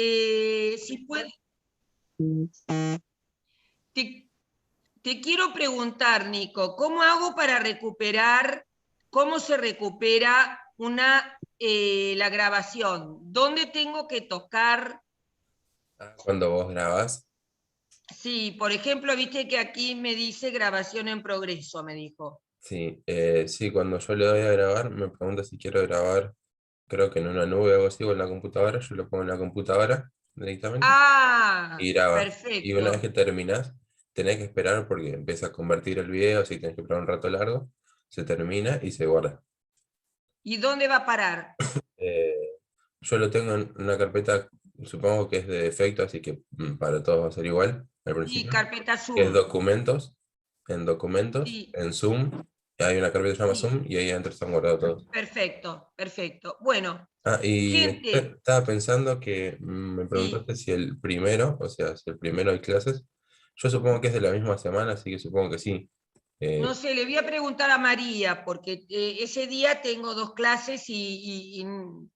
Si puede, te, te quiero preguntar, Nico, ¿cómo hago para recuperar, cómo se recupera la grabación? ¿Dónde tengo que tocar? Cuando vos grabás, Sí, por ejemplo, viste que aquí me dice grabación en progreso, me dijo. sí, sí, cuando yo le doy a grabar, me pregunta si quiero grabar, creo que en una nube o algo así, o en la computadora, yo lo pongo en la computadora directamente Ah, y graba. Y una vez que perfecto. terminás, tenés que esperar porque empieza a convertir el video, así que tenés que esperar un rato largo, se termina y se guarda. ¿Y dónde va a parar? Eh, yo lo tengo en una carpeta, supongo que es de efecto, así que para todos va a ser igual al Sí, principio, carpeta que es Zoom. documentos, Sí, en Zoom, hay una carpeta que se llama sí, Zoom y ahí adentro están guardados todos. perfecto, perfecto. Bueno, Ah, y después gente, estaba pensando que me sí, preguntaste si el primero, o sea, si el primero hay clases. Yo supongo que es de la misma semana, así que supongo que sí. no Eh, sé, le voy a preguntar a María, porque ese día tengo dos clases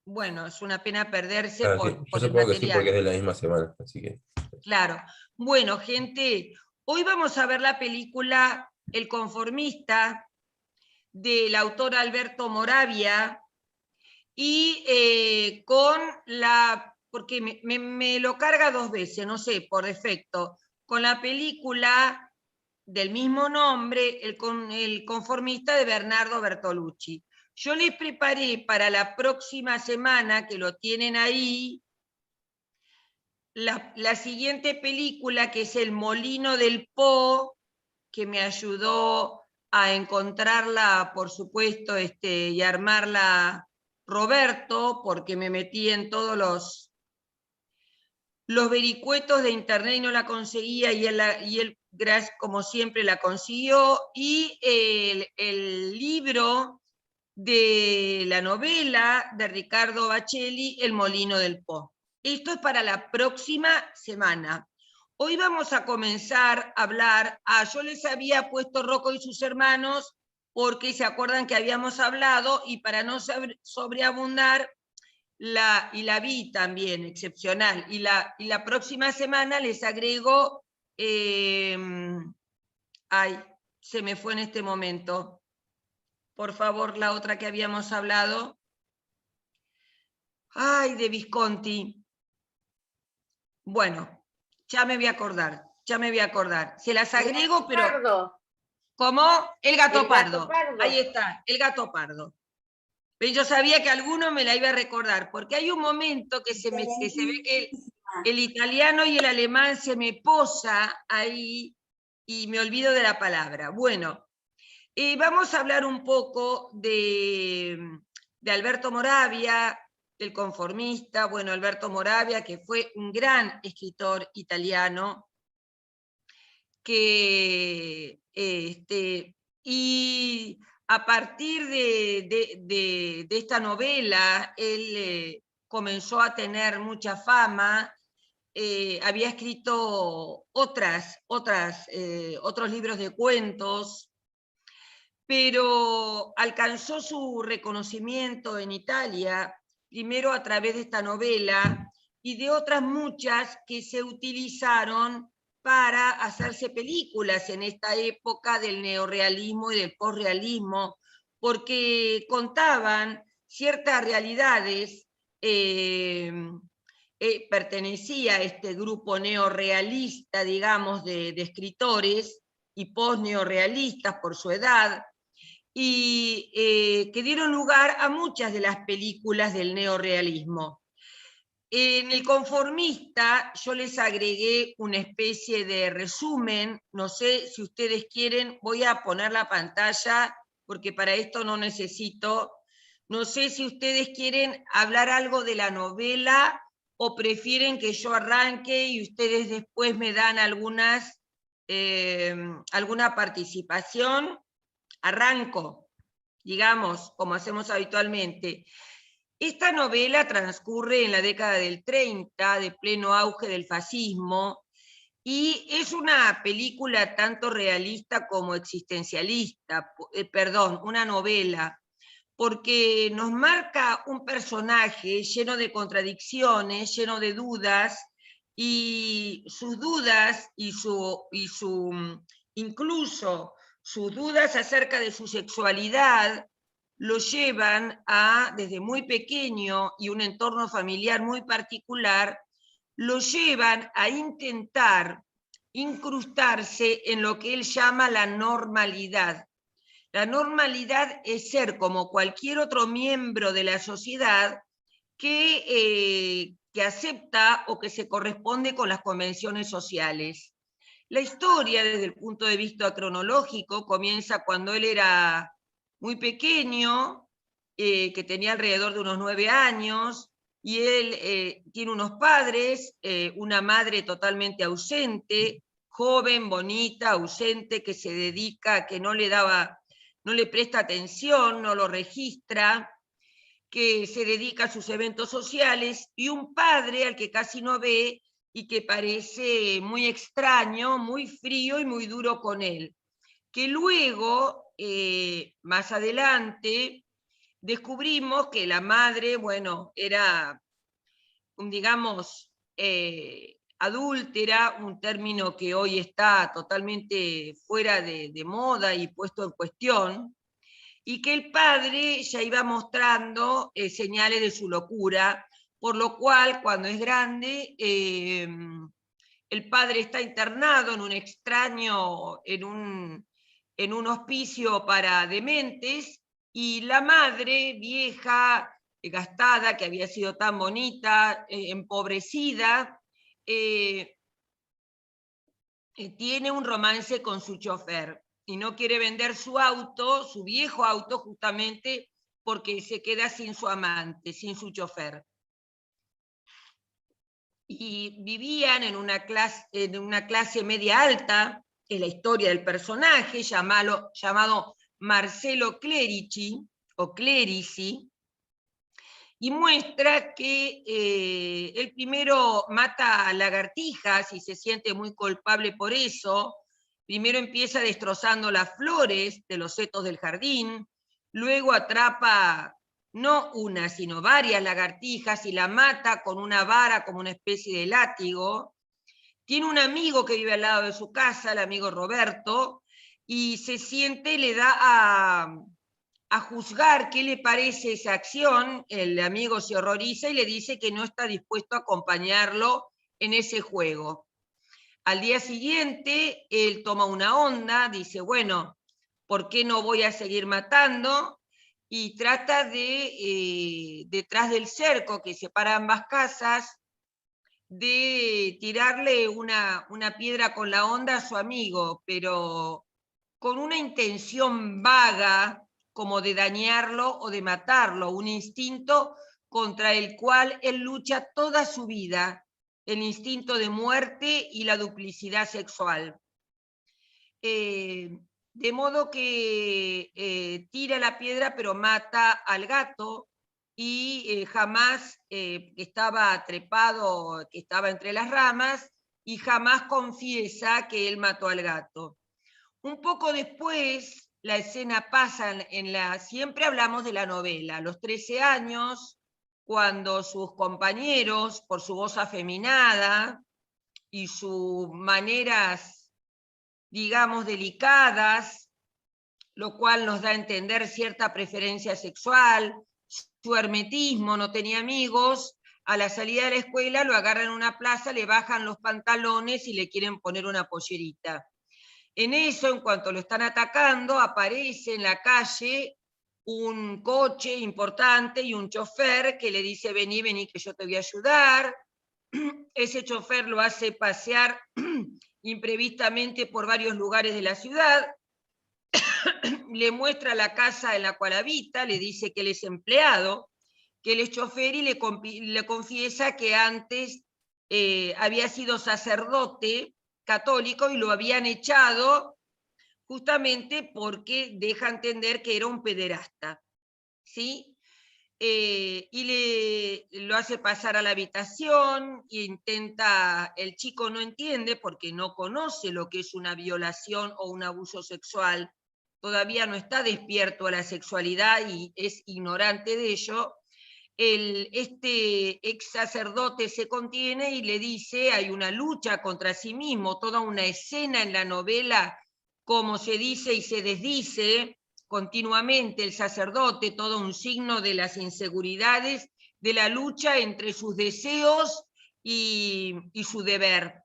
bueno, es una pena perderse sí, yo por el supongo que sí porque es material. de la misma semana, así que. Claro. Bueno, gente, hoy vamos a ver la película El conformista del autor Alberto Moravia y porque me lo carga dos veces, no sé, por defecto, con la película del mismo nombre, el conformista de Bernardo Bertolucci. Yo les preparé para la próxima semana, que lo tienen ahí, la siguiente película, que es El Molino del Po, que me ayudó a encontrarla, por supuesto, y armarla Roberto, porque me metí en todos los vericuetos de internet y no la conseguía, y él como siempre, la consiguió, y el libro de la novela de Ricardo Bacelli, El Molino del Po. Esto es para la próxima semana. Hoy vamos a comenzar a hablar, yo les había puesto Rocco y sus hermanos, porque se acuerdan que habíamos hablado, y para no sobreabundar, y la vi también, excepcional. Y la próxima semana les agrego, ay, se me fue en este momento. Por favor, la otra que habíamos hablado. Ay, de Visconti. Bueno, ya me voy a acordar, ya me voy a acordar. Se las El agrego, gato pero pardo. como el gato El gato pardo. pardo. Ahí está, el gato pardo. Pero yo sabía que alguno me la iba a recordar, porque hay un momento que que se ve que el italiano y el alemán se me posa ahí y me olvido de la palabra. Bueno, vamos a hablar un poco de Alberto Moravia, del conformista. Bueno, Alberto Moravia, que fue un gran escritor italiano, y a partir de esta novela, él comenzó a tener mucha fama. Había escrito otros libros de cuentos, pero alcanzó su reconocimiento en Italia, primero a través de esta novela y de otras muchas que se utilizaron para hacerse películas en esta época del neorrealismo y del posrealismo, porque contaban ciertas realidades. Pertenecía a este grupo neorrealista, digamos, de escritores y post-neorrealistas por su edad, y que dieron lugar a muchas de las películas del neorrealismo. En El conformista yo les agregué una especie de resumen, no sé si ustedes quieren, voy a poner la pantalla porque para esto no necesito, no sé si ustedes quieren hablar algo de la novela o prefieren que yo arranque y ustedes después me dan alguna participación. Arranco, digamos, como hacemos habitualmente. Esta novela transcurre en la década del 30, de pleno auge del fascismo, y es una película tanto realista como existencialista, perdón, una novela, porque nos marca un personaje lleno de contradicciones, lleno de dudas, y sus dudas incluso sus dudas acerca de su sexualidad lo llevan a, desde muy pequeño y un entorno familiar muy particular, lo llevan a intentar incrustarse en lo que él llama la normalidad. La normalidad es ser como cualquier otro miembro de la sociedad que acepta o que se corresponde con las convenciones sociales. La historia, desde el punto de vista cronológico, comienza cuando él era muy pequeño, que tenía alrededor de unos 9 años, y él tiene unos padres, una madre totalmente ausente, joven, bonita, ausente, que se dedica, que no le presta atención, no lo registra, que se dedica a sus eventos sociales, y un padre al que casi no ve y que parece muy extraño, muy frío y muy duro con él. Que luego, más adelante, descubrimos que la madre, bueno, era, digamos, adúltera, un término que hoy está totalmente fuera de moda y puesto en cuestión, y que el padre ya iba mostrando señales de su locura, por lo cual cuando es grande, el padre está internado en un extraño, en un hospicio para dementes, y la madre, vieja, gastada, que había sido tan bonita, empobrecida, tiene un romance con su chofer y no quiere vender su auto, su viejo auto, justamente porque se queda sin su amante, sin su chofer. Y vivían en una clase media alta, es la historia del personaje, llamado Marcelo Clerici, o Clerici, y muestra que él primero mata a lagartijas y se siente muy culpable por eso. Primero empieza destrozando las flores de los setos del jardín, luego atrapa no una, sino varias lagartijas y la mata con una vara como una especie de látigo. Tiene un amigo que vive al lado de su casa, el amigo Roberto, y se siente, le da a juzgar qué le parece esa acción. El amigo se horroriza y le dice que no está dispuesto a acompañarlo en ese juego. Al día siguiente, él toma una onda, dice, bueno, ¿por qué no voy a seguir matando? Y trata de, detrás del cerco que separa ambas casas, de tirarle una piedra con la onda a su amigo, pero con una intención vaga, como de dañarlo o de matarlo, un instinto contra el cual él lucha toda su vida, el instinto de muerte y la duplicidad sexual. De modo que tira la piedra pero mata al gato, y jamás estaba trepado, que estaba entre las ramas, y jamás confiesa que él mató al gato. Un poco después, la escena pasa siempre hablamos de la novela, a los 13 años, cuando sus compañeros, por su voz afeminada y sus maneras, digamos, delicadas, lo cual nos da a entender cierta preferencia sexual, su hermetismo, no tenía amigos, a la salida de la escuela lo agarran en una plaza, le bajan los pantalones y le quieren poner una pollerita. En eso, en cuanto lo están atacando, aparece en la calle un coche importante y un chofer que le dice, vení, vení, que yo te voy a ayudar. Ese chofer lo hace pasear imprevistamente por varios lugares de la ciudad, le muestra la casa en la cual habita, le dice que él es empleado, que él es chofer, y le confiesa que antes había sido sacerdote católico y lo habían echado justamente porque deja entender que era un pederasta, ¿sí? Y lo hace pasar a la habitación, e el chico no entiende porque no conoce lo que es una violación o un abuso sexual, todavía no está despierto a la sexualidad y es ignorante de ello, este ex sacerdote se contiene y le dice, hay una lucha contra sí mismo, toda una escena en la novela, como se dice y se desdice continuamente el sacerdote, todo un signo de las inseguridades, de la lucha entre sus deseos y su deber,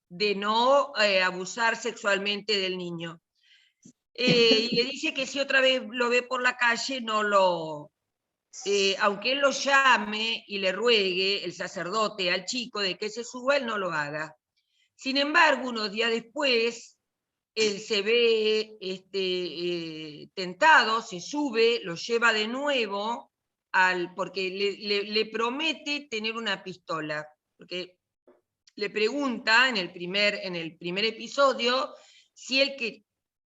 de no abusar sexualmente del niño. Y le dice que si otra vez lo ve por la calle, no lo... aunque él lo llame y le ruegue, el sacerdote, al chico de que se suba, él no lo haga. Sin embargo, unos días después, él se ve tentado, se sube, lo lleva de nuevo, porque le promete tener una pistola, porque le pregunta en el primer episodio si él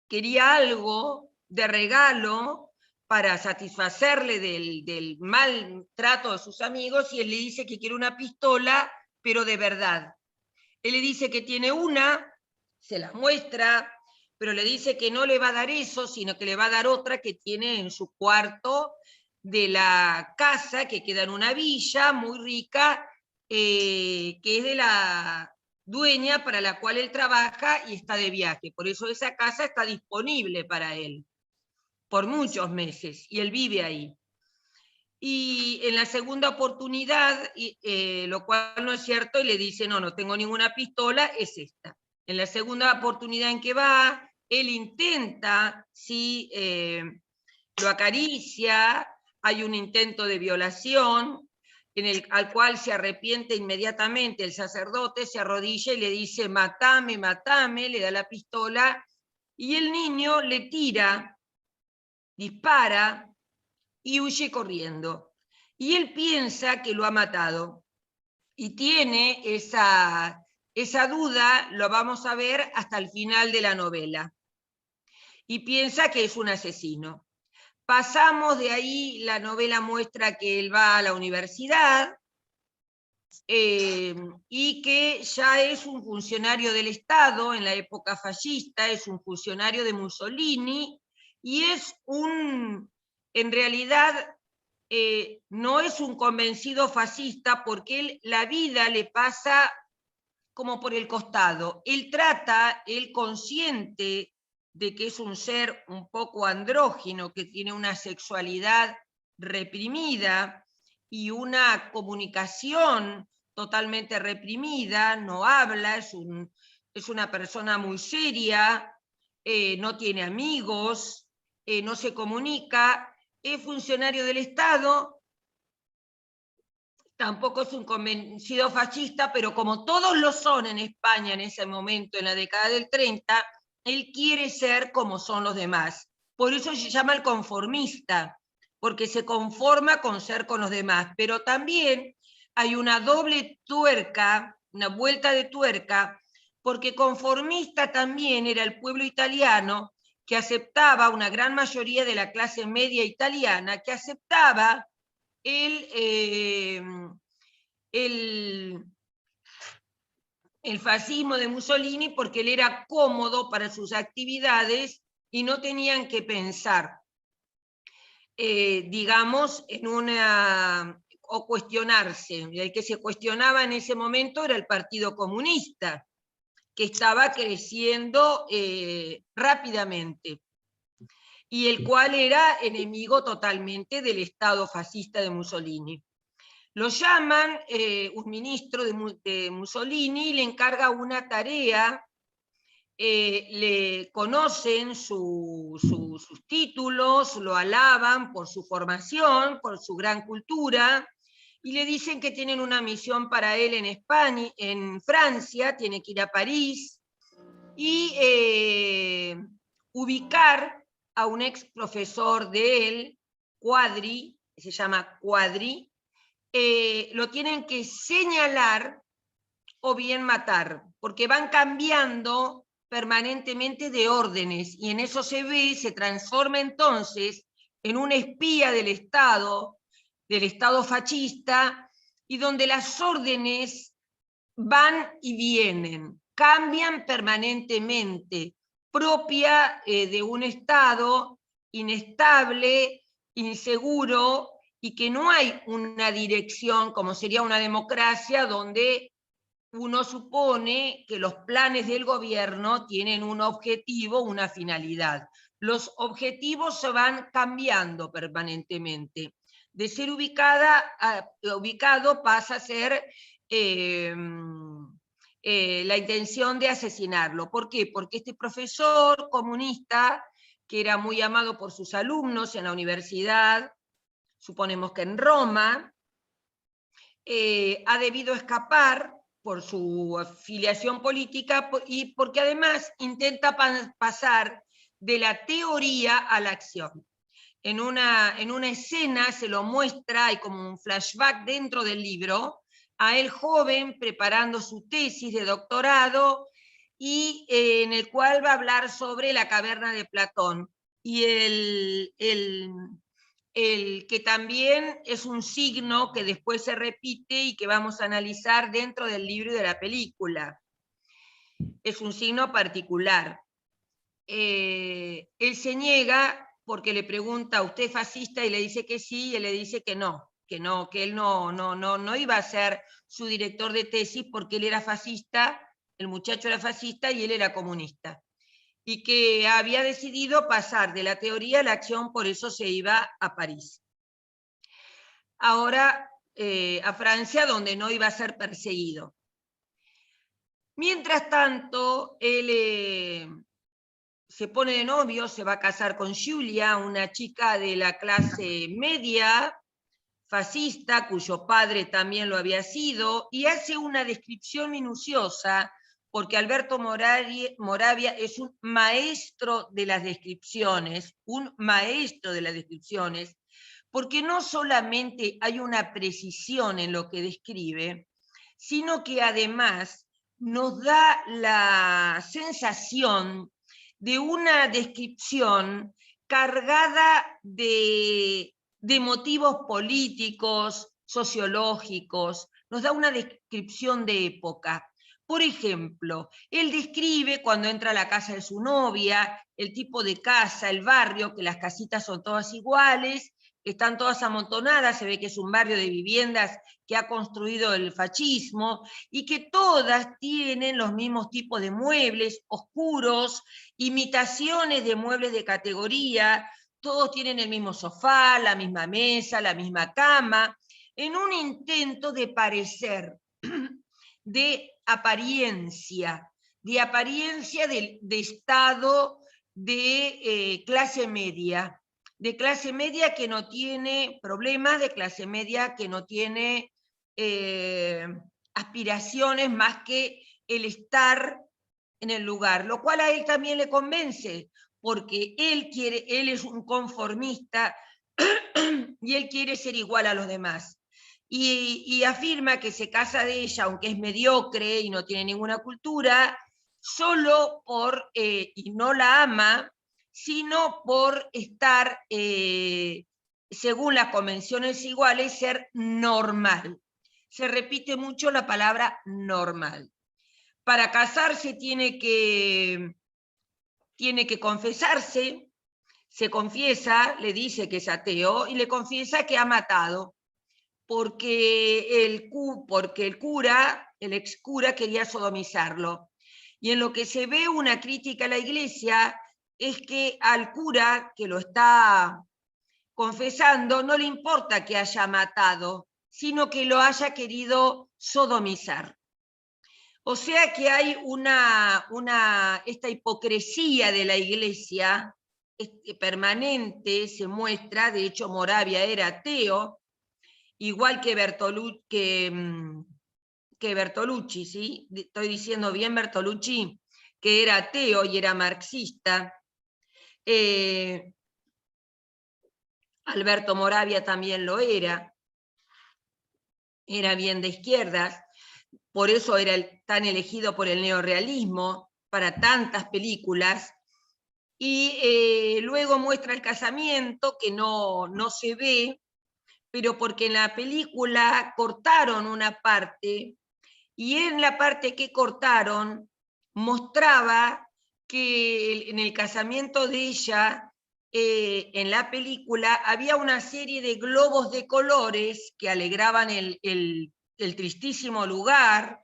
quería algo de regalo para satisfacerle del mal trato de sus amigos, y él le dice que quiere una pistola, pero de verdad. Él le dice que tiene una, se la muestra, pero le dice que no le va a dar eso, sino que le va a dar otra que tiene en su cuarto de la casa, que queda en una villa muy rica, que es de la dueña para la cual él trabaja y está de viaje. Por eso esa casa está disponible para él por muchos meses, y él vive ahí. Y en la segunda oportunidad, lo cual no es cierto, y le dice, no tengo ninguna pistola, es esta. En la segunda oportunidad en que va, él intenta, sí, lo acaricia, hay un intento de violación, al cual se arrepiente inmediatamente el sacerdote, se arrodilla y le dice, matame, matame, le da la pistola, y el niño le tira, dispara, y huye corriendo. Y él piensa que lo ha matado. Y tiene esa duda, lo vamos a ver hasta el final de la novela. Y piensa que es un asesino. Pasamos de ahí, la novela muestra que él va a la universidad y que ya es un funcionario del Estado en la época fascista, es un funcionario de Mussolini y es en realidad, no es un convencido fascista porque él, la vida le pasa como por el costado. Él consciente de que es un ser un poco andrógino, que tiene una sexualidad reprimida y una comunicación totalmente reprimida, no habla, es una persona muy seria, no tiene amigos, no se comunica, es funcionario del Estado, tampoco es un convencido fascista, pero como todos lo son en España en ese momento, en la década del 30, él quiere ser como son los demás. Por eso se llama el conformista, porque se conforma con ser con los demás. Pero también hay una doble tuerca, una vuelta de tuerca, porque conformista también era el pueblo italiano, que aceptaba, una gran mayoría de la clase media italiana, que aceptaba el fascismo de Mussolini porque él era cómodo para sus actividades y no tenían que pensar, digamos, en una, o cuestionarse. El que se cuestionaba en ese momento era el Partido Comunista, que estaba creciendo rápidamente, y el cual era enemigo totalmente del Estado fascista de Mussolini. Lo llaman un ministro de Mussolini y le encarga una tarea, le conocen sus títulos, lo alaban por su formación, por su gran cultura, y le dicen que tienen una misión para él en España, en Francia, tiene que ir a París y ubicar a un ex profesor de él, Quadri, se llama Quadri, lo tienen que señalar o bien matar, porque van cambiando permanentemente de órdenes, y en eso se ve, se transforma entonces en un espía del Estado fascista, y donde las órdenes van y vienen, cambian permanentemente, propia de un Estado inestable, inseguro, y que no hay una dirección, como sería una democracia, donde uno supone que los planes del gobierno tienen un objetivo, una finalidad. Los objetivos se van cambiando permanentemente. De ser ubicado pasa a ser la intención de asesinarlo. ¿Por qué? Porque este profesor comunista, que era muy amado por sus alumnos en la universidad, suponemos que en Roma, ha debido escapar por su afiliación política y porque además intenta pasar de la teoría a la acción. En una escena se lo muestra, hay como un flashback dentro del libro, a él joven preparando su tesis de doctorado y en el cual va a hablar sobre la caverna de Platón. Y el que también es un signo que después se repite y que vamos a analizar dentro del libro y de la película. Es un signo particular. Él se niega porque le pregunta, ¿usted es fascista? Y le dice que sí, y él le dice que no, que él no iba a ser su director de tesis porque él era fascista, el muchacho era fascista y él era comunista. Y que había decidido pasar de la teoría a la acción, por eso se iba a París. Ahora a Francia, donde no iba a ser perseguido. Mientras tanto, él se pone de novio, se va a casar con Julia, una chica de la clase media, fascista, cuyo padre también lo había sido, y hace una descripción minuciosa, porque Alberto Moravia es un maestro de las descripciones, porque no solamente hay una precisión en lo que describe, sino que además nos da la sensación de una descripción cargada de motivos políticos, sociológicos, nos da una descripción de época. Por ejemplo, él describe cuando entra a la casa de su novia, el tipo de casa, el barrio, que las casitas son todas iguales, que están todas amontonadas, se ve que es un barrio de viviendas que ha construido el fascismo, y que todas tienen los mismos tipos de muebles, oscuros, imitaciones de muebles de categoría, todos tienen el mismo sofá, la misma mesa, la misma cama, en un intento de parecer, de apariencia de estado de clase media, que no tiene problemas, de clase media que no tiene aspiraciones más que el estar en el lugar, lo cual a él también le convence, porque él es un conformista y él quiere ser igual a los demás. Y afirma que se casa de ella, aunque es mediocre y no tiene ninguna cultura, solo por, y no la ama, sino por estar, según las convenciones iguales, ser normal. Se repite mucho la palabra normal. Para casarse tiene que confesarse, se confiesa, le dice que es ateo y le confiesa que ha matado, porque el cura, el ex cura, quería sodomizarlo. Y en lo que se ve una crítica a la iglesia es que al cura que lo está confesando no le importa que haya matado, sino que lo haya querido sodomizar. O sea que hay esta hipocresía de la iglesia permanente, se muestra. De hecho Moravia era ateo, igual que Bertolucci, ¿sí? Estoy diciendo bien Bertolucci, que era ateo y era marxista. Alberto Moravia también lo era bien de izquierdas, por eso era tan elegido por el neorrealismo para tantas películas. Y luego muestra el casamiento, que no se ve, pero porque en la película cortaron una parte, y en la parte que cortaron mostraba que en el casamiento de ella, en la película, había una serie de globos de colores que alegraban el tristísimo lugar,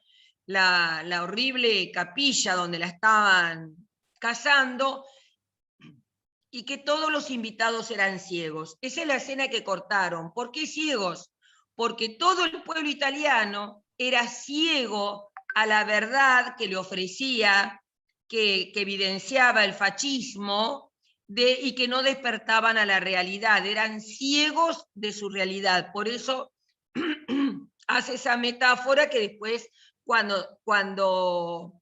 la horrible capilla donde la estaban casando, y que todos los invitados eran ciegos. Esa es la escena que cortaron. ¿Por qué ciegos? Porque todo el pueblo italiano era ciego a la verdad que le ofrecía, que evidenciaba el fascismo, y que no despertaban a la realidad, eran ciegos de su realidad. Por eso hace esa metáfora que después, cuando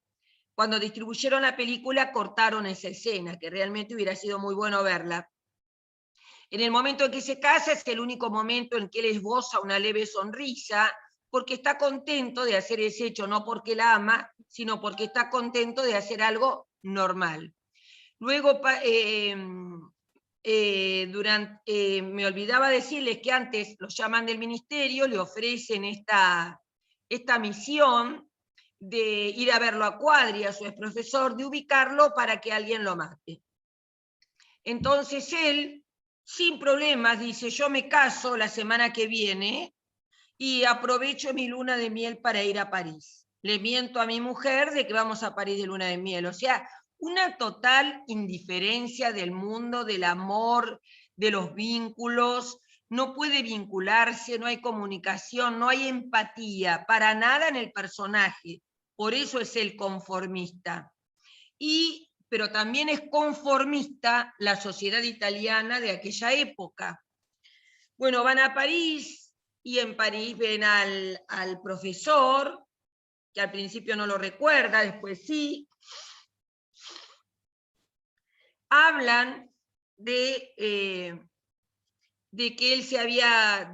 distribuyeron la película, cortaron esa escena, que realmente hubiera sido muy bueno verla. En el momento en que se casa es el único momento en que él esboza una leve sonrisa, porque está contento de hacer ese hecho, no porque la ama, sino porque está contento de hacer algo normal. Luego, me olvidaba decirles que antes los llaman del ministerio, le ofrecen esta misión de ir a verlo a Quadri, a su exprofesor, de ubicarlo para que alguien lo mate. Entonces él, sin problemas, dice: yo me caso la semana que viene y aprovecho mi luna de miel para ir a París. Le miento a mi mujer de que vamos a París de luna de miel. O sea, una total indiferencia del mundo, del amor, de los vínculos. No puede vincularse, no hay comunicación, no hay empatía, para nada en el personaje. Por eso es el conformista. Pero también es conformista la sociedad italiana de aquella época. Bueno, van a París y en París ven al profesor, que al principio no lo recuerda, después sí. Hablan de que él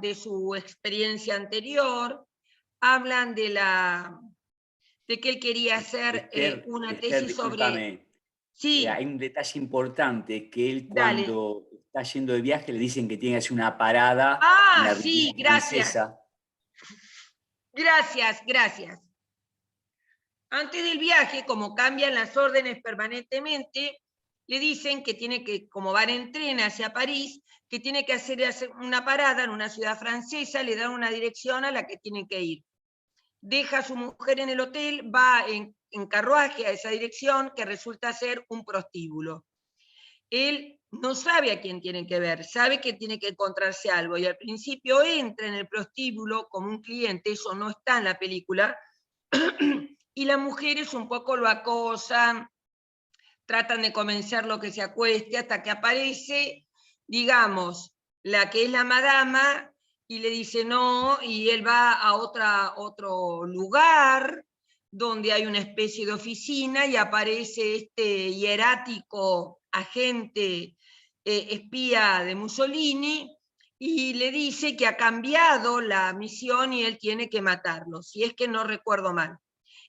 de su experiencia anterior, hablan de que él quería hacer una tesis sobre... Sí. Hay un detalle importante, que él Dale. cuando está yendo de viaje le dicen que tiene que hacer una parada en la sí, gracias. Francesa. Gracias. Antes del viaje, como cambian las órdenes permanentemente, le dicen que tiene que, como van en tren hacia París, que tiene que hacer una parada en una ciudad francesa, le dan una dirección a la que tiene que ir. Deja a su mujer en el hotel, va en carruaje a esa dirección, que resulta ser un prostíbulo. Él no sabe a quién tiene que ver, sabe que tiene que encontrarse algo, y al principio entra en el prostíbulo como un cliente, eso no está en la película, y las mujeres un poco lo acosan, tratan de convencerlo que se acueste, hasta que aparece, digamos, la que es la madama, y le dice no, y él va a otro lugar, donde hay una especie de oficina, y aparece este hierático agente espía de Mussolini, y le dice que ha cambiado la misión y él tiene que matarlo, si es que no recuerdo mal.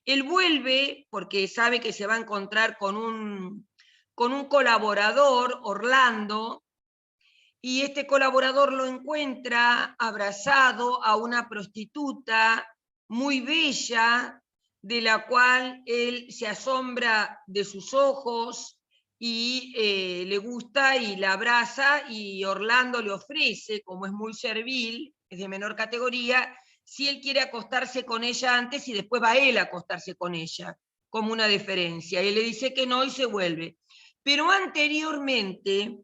Él vuelve porque sabe que se va a encontrar con un colaborador, Orlando, y este colaborador lo encuentra abrazado a una prostituta muy bella, de la cual él se asombra de sus ojos y le gusta y la abraza, y Orlando le ofrece, como es muy servil, es de menor categoría, si él quiere acostarse con ella antes y después va él a acostarse con ella, como una deferencia. Y él le dice que no y se vuelve. Pero anteriormente,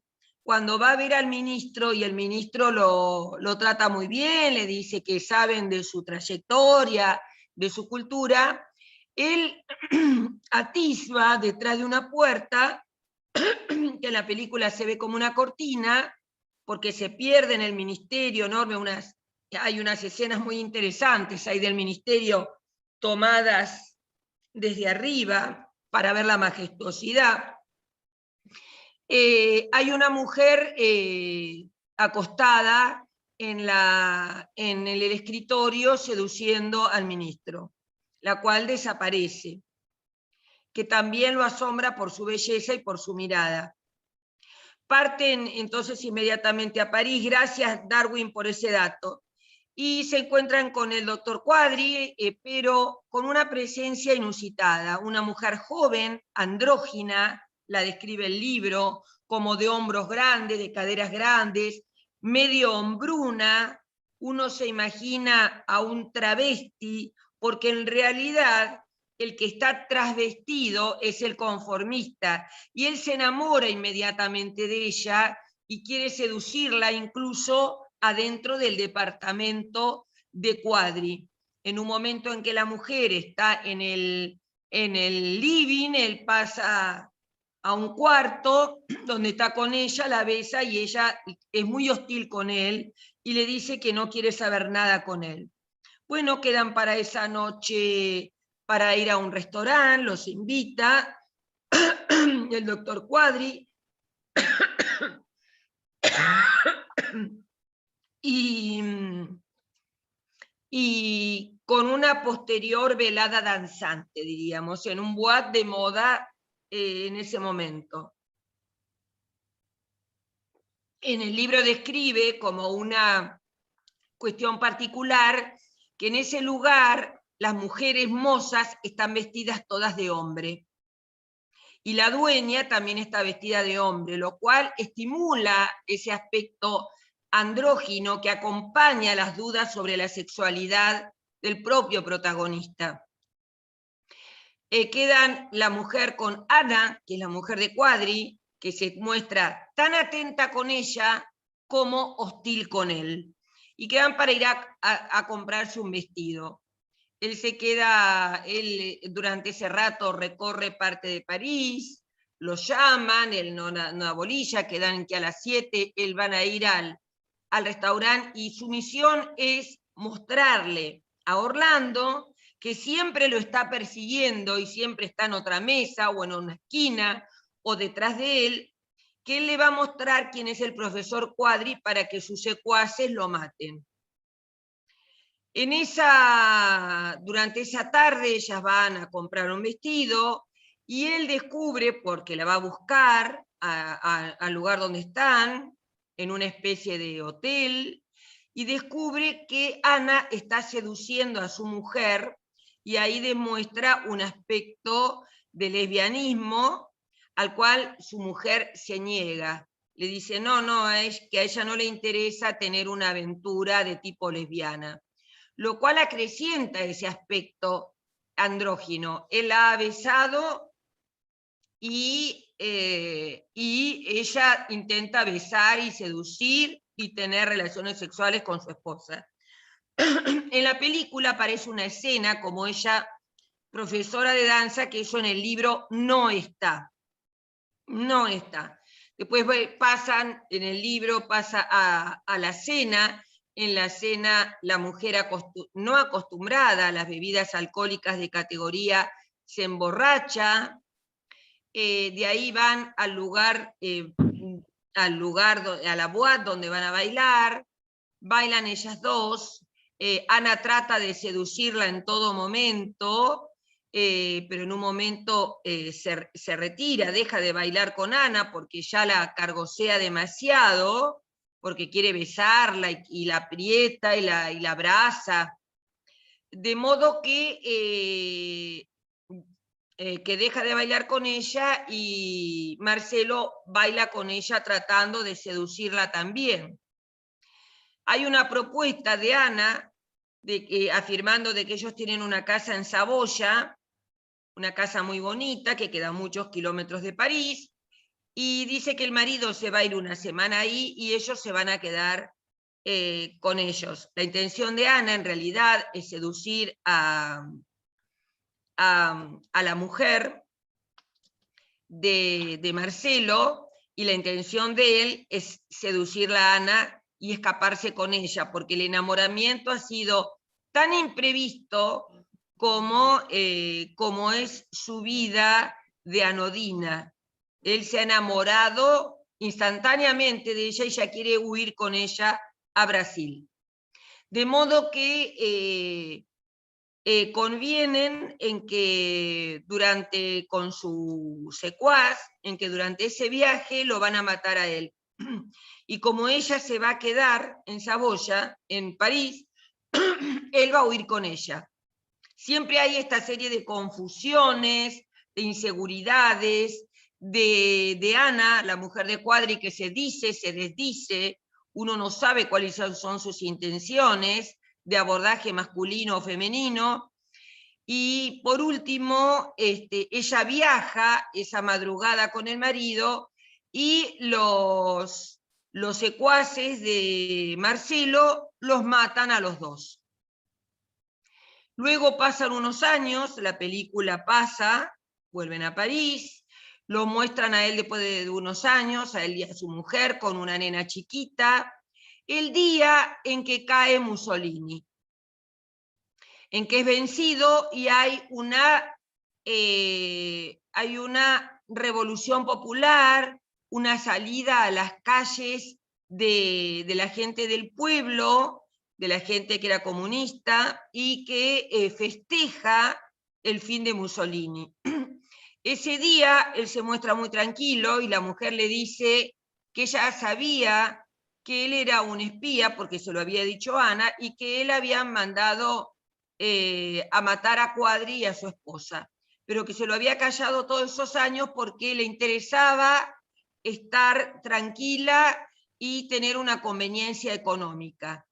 cuando va a ver al ministro, y el ministro lo trata muy bien, le dice que saben de su trayectoria, de su cultura, él atisba detrás de una puerta, que en la película se ve como una cortina, porque se pierde en el ministerio enorme, hay unas escenas muy interesantes ahí del ministerio tomadas desde arriba para ver la majestuosidad. Hay una mujer acostada en el escritorio seduciendo al ministro, la cual desaparece, que también lo asombra por su belleza y por su mirada. Parten entonces inmediatamente a París, gracias Darwin por ese dato, y se encuentran con el doctor Quadri, pero con una presencia inusitada, una mujer joven, andrógina, la describe el libro, como de hombros grandes, de caderas grandes, medio hombruna. Uno se imagina a un travesti, porque en realidad el que está trasvestido es el conformista, y él se enamora inmediatamente de ella y quiere seducirla incluso adentro del departamento de Quadri. En un momento en que la mujer está en el living, él pasa a un cuarto donde está con ella, la besa y ella es muy hostil con él y le dice que no quiere saber nada con él. Bueno, quedan para esa noche para ir a un restaurante, los invita el doctor Quadri y con una posterior velada danzante, diríamos, en un boat de moda en ese momento. En el libro describe como una cuestión particular que en ese lugar las mujeres mozas están vestidas todas de hombre. Y la dueña también está vestida de hombre, lo cual estimula ese aspecto andrógino que acompaña las dudas sobre la sexualidad del propio protagonista. Quedan la mujer con Ana, que es la mujer de Quadri, que se muestra tan atenta con ella como hostil con él. Y quedan para ir a comprarse un vestido. Él se queda, él durante ese rato recorre parte de París, lo llaman, él no bolilla, quedan que a las 7 él van a ir al restaurante y su misión es mostrarle a Orlando que siempre lo está persiguiendo y siempre está en otra mesa o en una esquina o detrás de él, que él le va a mostrar quién es el profesor Quadri para que sus secuaces lo maten. Durante esa tarde ellas van a comprar un vestido y él descubre, porque la va a buscar al lugar donde están, en una especie de hotel, y descubre que Ana está seduciendo a su mujer y ahí demuestra un aspecto de lesbianismo al cual su mujer se niega. Le dice, no, que a ella no le interesa tener una aventura de tipo lesbiana, lo cual acrecienta ese aspecto andrógino. Él la ha besado y ella intenta besar y seducir y tener relaciones sexuales con su esposa. En la película aparece una escena como ella, profesora de danza, que eso en el libro no está. No está. Después en el libro pasa a la cena. En la cena la mujer no acostumbrada a las bebidas alcohólicas de categoría se emborracha. De ahí van al lugar, a la boate donde van a bailar. Bailan ellas dos. Ana trata de seducirla en todo momento, pero en un momento se retira, deja de bailar con Ana porque ya la cargosea demasiado, porque quiere besarla y la aprieta y la abraza. De modo que deja de bailar con ella y Marcelo baila con ella tratando de seducirla también. Hay una propuesta de Ana afirmando de que ellos tienen una casa en Saboya, una casa muy bonita que queda a muchos kilómetros de París, y dice que el marido se va a ir una semana ahí y ellos se van a quedar con ellos. La intención de Ana en realidad es seducir a la mujer de Marcelo, y la intención de él es seducirla a Ana y escaparse con ella, porque el enamoramiento ha sido tan imprevisto como es su vida de anodina. Él se ha enamorado instantáneamente de ella y ya quiere huir con ella a Brasil. De modo que convienen en que con su secuaz, en que durante ese viaje lo van a matar a él. Y como ella se va a quedar en Saboya, en París, él va a huir con ella. Siempre hay esta serie de confusiones, de inseguridades, de Ana, la mujer de Quadri, que se dice, se desdice, uno no sabe cuáles son sus intenciones, de abordaje masculino o femenino. Y por último, ella viaja esa madrugada con el marido y los secuaces de Marcelo los matan a los dos. Luego pasan unos años, la película pasa, vuelven a París, lo muestran a él después de unos años, a él y a su mujer con una nena chiquita, el día en que cae Mussolini, en que es vencido y hay una revolución popular, una salida a las calles de la gente del pueblo, de la gente que era comunista, y que festeja el fin de Mussolini. Ese día él se muestra muy tranquilo y la mujer le dice que ella sabía que él era un espía, porque se lo había dicho Ana, y que él había mandado a matar a Quadri y a su esposa, pero que se lo había callado todos esos años porque le interesaba estar tranquila y tener una conveniencia económica.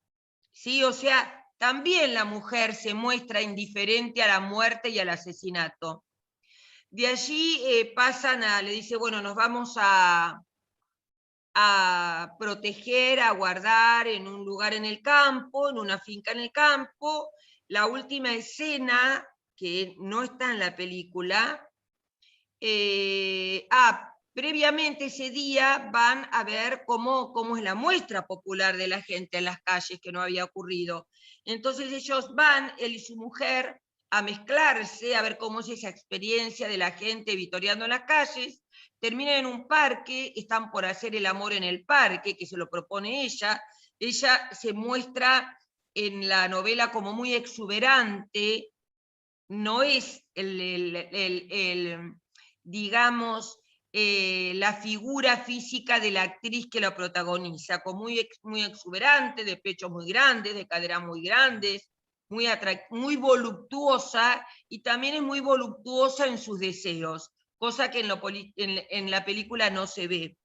¿Sí? O sea, también la mujer se muestra indiferente a la muerte y al asesinato. De allí le dice, bueno, nos vamos a proteger, a guardar en un lugar en el campo, en una finca en el campo. La última escena, que no está en la película, previamente ese día van a ver cómo es la muestra popular de la gente en las calles, que no había ocurrido. Entonces ellos van, él y su mujer, a mezclarse, a ver cómo es esa experiencia de la gente vitoreando en las calles. Terminan en un parque, están por hacer el amor en el parque, que se lo propone ella. Ella se muestra en la novela como muy exuberante, no es digamos, la figura física de la actriz que la protagoniza, como muy exuberante, de pechos muy grandes, de caderas muy grandes, muy voluptuosa, y también es muy voluptuosa en sus deseos, cosa que en la película no se ve.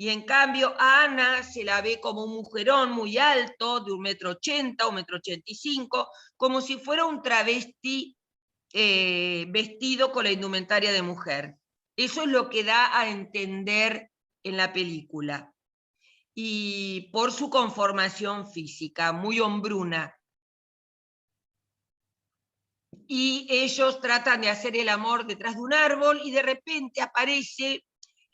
Y en cambio a Ana se la ve como un mujerón muy alto, de 1,80 m, 1,85 m, como si fuera un travesti vestido con la indumentaria de mujer. Eso es lo que da a entender en la película. Y por su conformación física, muy hombruna. Y ellos tratan de hacer el amor detrás de un árbol y de repente aparece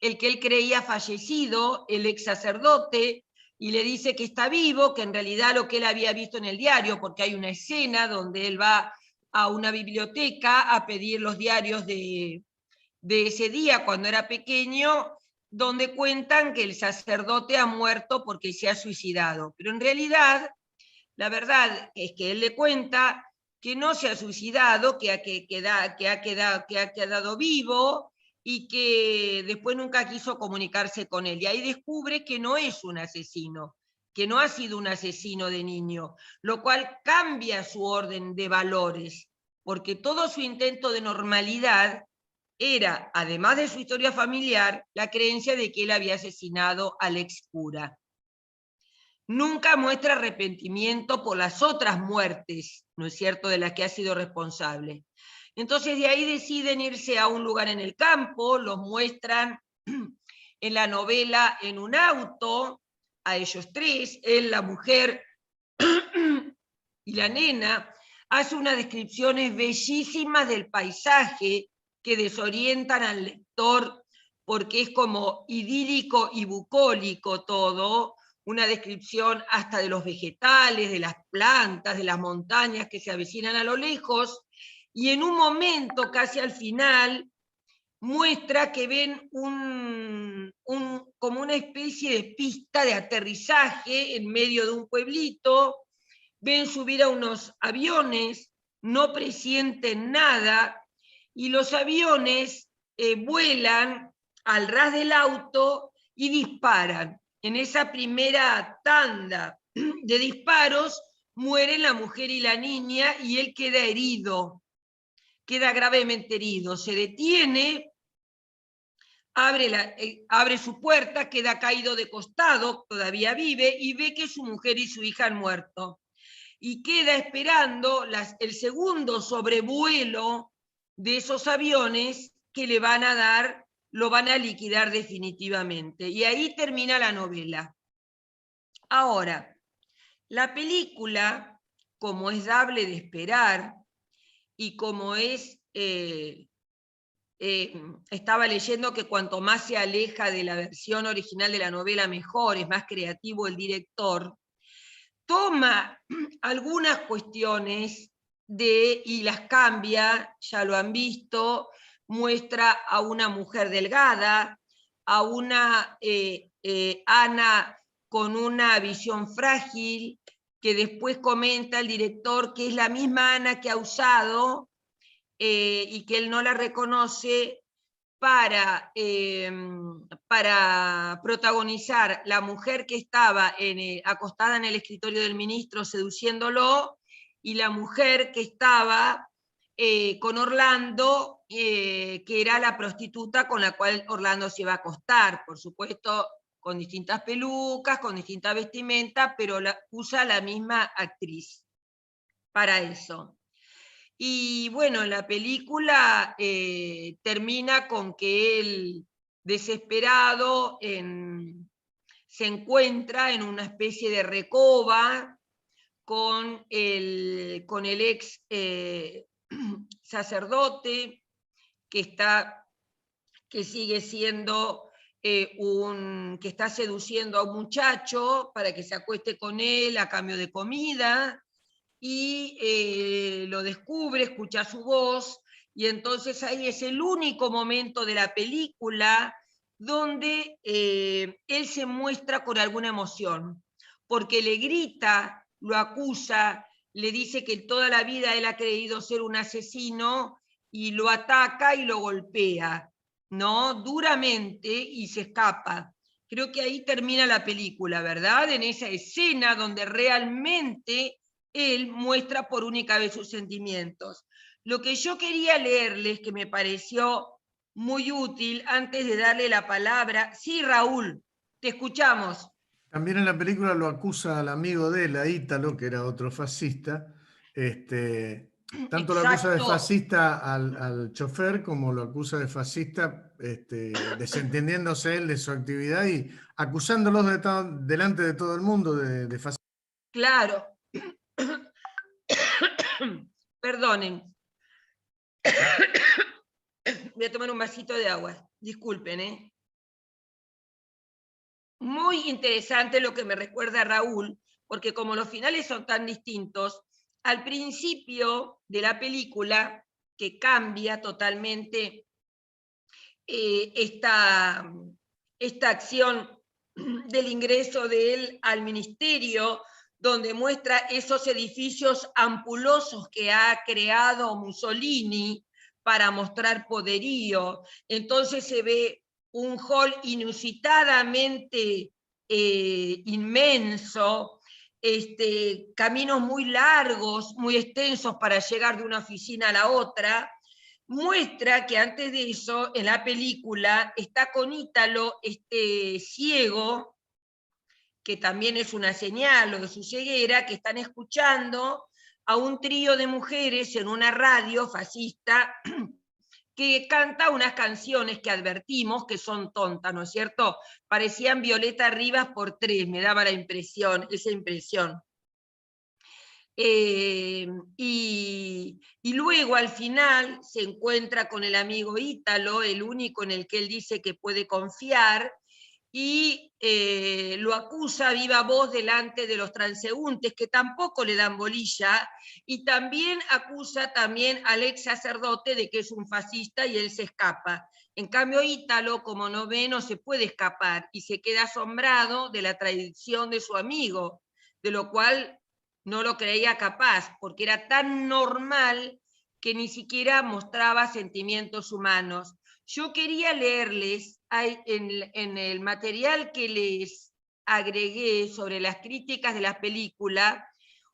el que él creía fallecido, el ex sacerdote, y le dice que está vivo, que en realidad lo que él había visto en el diario, porque hay una escena donde él va a una biblioteca a pedir los diarios de ese día cuando era pequeño, donde cuentan que el sacerdote ha muerto porque se ha suicidado. Pero en realidad, la verdad es que él le cuenta que no se ha suicidado, que ha quedado vivo y que después nunca quiso comunicarse con él. Y ahí descubre que no es un asesino, que no ha sido un asesino de niño, lo cual cambia su orden de valores, porque todo su intento de normalidad era, además de su historia familiar, la creencia de que él había asesinado al ex cura. Nunca muestra arrepentimiento por las otras muertes, ¿no es cierto?, de las que ha sido responsable. Entonces de ahí deciden irse a un lugar en el campo, los muestran en la novela en un auto, a ellos tres, él, la mujer y la nena, hace unas descripciones bellísimas del paisaje que desorientan al lector porque es como idílico y bucólico todo, una descripción hasta de los vegetales, de las plantas, de las montañas que se avecinan a lo lejos, y en un momento, casi al final, muestra que ven como una especie de pista de aterrizaje en medio de un pueblito, ven subir a unos aviones, no presienten nada, y los aviones vuelan al ras del auto y disparan. En esa primera tanda de disparos mueren la mujer y la niña y él queda herido, queda gravemente herido. Se detiene abre su puerta, queda caído de costado, todavía vive, y ve que su mujer y su hija han muerto. Y queda esperando el segundo sobrevuelo de esos aviones que le van a dar, lo van a liquidar definitivamente. Y ahí termina la novela. Ahora, la película, como es dable de esperar, y como es... estaba leyendo que cuanto más se aleja de la versión original de la novela, mejor, es más creativo el director, toma algunas cuestiones y las cambia, ya lo han visto, muestra a una mujer delgada, a una Ana con una visión frágil, que después comenta el director que es la misma Ana que ha usado y que él no la reconoce para protagonizar la mujer que estaba acostada en el escritorio del ministro seduciéndolo, y la mujer que estaba con Orlando, que era la prostituta con la cual Orlando se iba a acostar, por supuesto, con distintas pelucas, con distintas vestimentas, pero usa la misma actriz para eso. Y bueno, la película termina con que él, desesperado, se encuentra en una especie de recoba con el ex sacerdote que sigue siendo que está seduciendo a un muchacho para que se acueste con él a cambio de comida, y lo descubre, escucha su voz, y entonces ahí es el único momento de la película donde él se muestra con alguna emoción, porque le grita, lo acusa, le dice que toda la vida él ha creído ser un asesino, y lo ataca y lo golpea, ¿no? Duramente, y se escapa. Creo que ahí termina la película, ¿verdad? En esa escena donde realmente él muestra por única vez sus sentimientos. Lo que yo quería leerles, que me pareció muy útil, antes de darle la palabra. Sí, Raúl, te escuchamos. También en la película lo acusa al amigo de él, a Ítalo, que era otro fascista. Tanto lo acusa de fascista al chofer, como lo acusa de fascista, desentendiéndose él de su actividad y acusándolos delante de todo el mundo de fascismo. Claro. Perdonen. Voy a tomar un vasito de agua. Disculpen, ¿eh? Muy interesante lo que me recuerda Raúl, porque como los finales son tan distintos, al principio de la película, que cambia totalmente esta acción del ingreso de él al ministerio, donde muestra esos edificios ampulosos que ha creado Mussolini para mostrar poderío. Entonces se ve un hall inusitadamente inmenso, caminos muy largos, muy extensos para llegar de una oficina a la otra. Muestra que antes de eso, en la película, está con Ítalo, ciego, que también es una señal de su ceguera, que están escuchando a un trío de mujeres en una radio fascista que canta unas canciones que advertimos que son tontas, ¿no es cierto? Parecían Violeta Rivas por 3, me daba esa impresión. Y luego al final se encuentra con el amigo Ítalo, el único en el que él dice que puede confiar, y lo acusa a viva voz delante de los transeúntes, que tampoco le dan bolilla, y también acusa al ex sacerdote de que es un fascista, y él se escapa. En cambio, Ítalo, como no ve, no se puede escapar, y se queda asombrado de la traición de su amigo, de lo cual no lo creía capaz, porque era tan normal que ni siquiera mostraba sentimientos humanos. Yo quería leerles en el material que les agregué sobre las críticas de la película,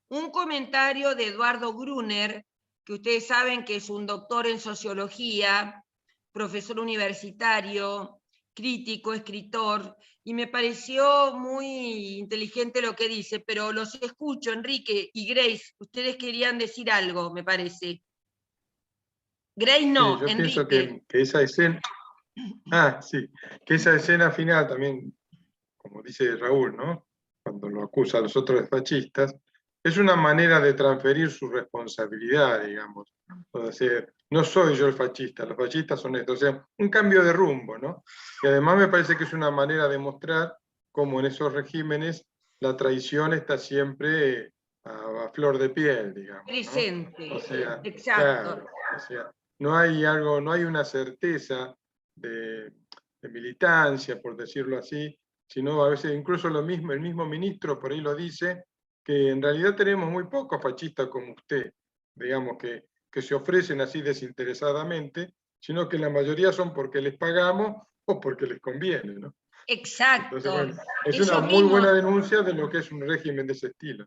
un comentario de Eduardo Gruner, que ustedes saben que es un doctor en sociología, profesor universitario, crítico, escritor, y me pareció muy inteligente lo que dice, pero los escucho, Enrique y Grace, ustedes querían decir algo, me parece. Grace no, Yo pienso Enrique. que esa escena, sí, que esa escena final también, como dice Raúl, ¿no? Cuando lo acusa a los otros de fascistas, es una manera de transferir su responsabilidad, digamos. O sea, no soy yo el fascista, los fascistas son estos. O sea, un cambio de rumbo, ¿no? Y además me parece que es una manera de mostrar cómo en esos regímenes la traición está siempre a flor de piel, digamos, ¿no? Presente, O sea, exacto. claro, o sea, no hay algo, no hay una certeza de militancia, por decirlo así, sino a veces incluso el mismo ministro por ahí lo dice, que en realidad tenemos muy pocos fascistas como usted, digamos, que se ofrecen así desinteresadamente, sino que la mayoría son porque les pagamos o porque les conviene, ¿no? Exacto. Entonces, bueno, es Esos una muy mismos, buena denuncia de lo que es un régimen de ese estilo.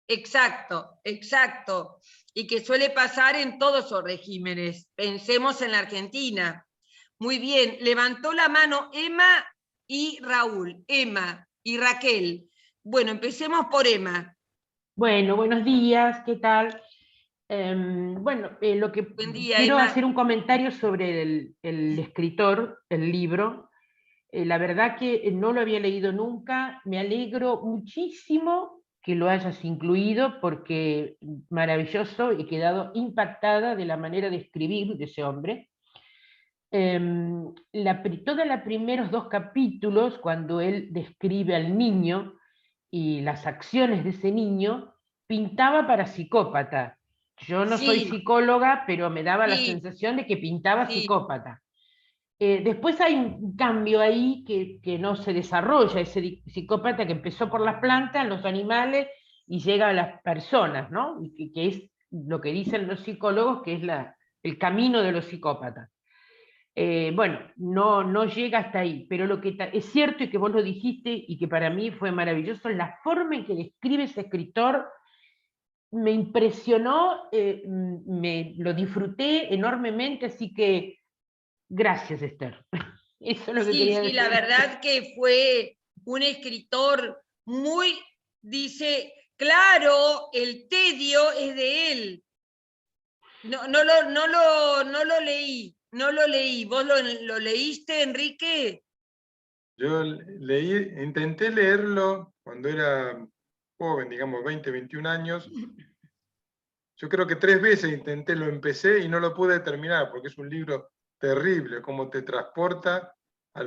exacto, exacto. Y que suele pasar en todos los regímenes. Pensemos en la Argentina. Muy bien, levantó la mano Emma y Raúl. Emma y Raquel. Bueno, empecemos por Emma. Bueno, buenos días, ¿qué tal? Lo que Buen día, quiero Emma. hacer un comentario sobre el escritor, el libro. La verdad que no lo había leído nunca. Me alegro muchísimo que lo hayas incluido porque maravilloso, he quedado impactada de la manera de escribir de ese hombre. Todos los primeros 2 capítulos, cuando él describe al niño y las acciones de ese niño, pintaba para psicópata. Yo no soy Sí, psicóloga, pero me daba la sí, sensación de que pintaba sí. psicópata. Después hay un cambio ahí que no se desarrolla, ese psicópata que empezó por las plantas, los animales, y llega a las personas, ¿no? Y que es lo que dicen los psicólogos, que es el camino de los psicópatas. Bueno, no llega hasta ahí, pero lo que es cierto y que vos lo dijiste y que para mí fue maravilloso, la forma en que describe ese escritor me impresionó, lo disfruté enormemente, así que gracias, Esther. Eso es lo que Sí, quería sí, decir. la verdad que fue un escritor muy, dice, claro, el tedio es de él. No lo leí, no lo leí. ¿Vos lo leíste, Enrique? Yo intenté leerlo cuando era joven, digamos 20, 21 años. Yo creo que 3 veces intenté, lo empecé y no lo pude terminar porque es un libro terrible, como te transporta a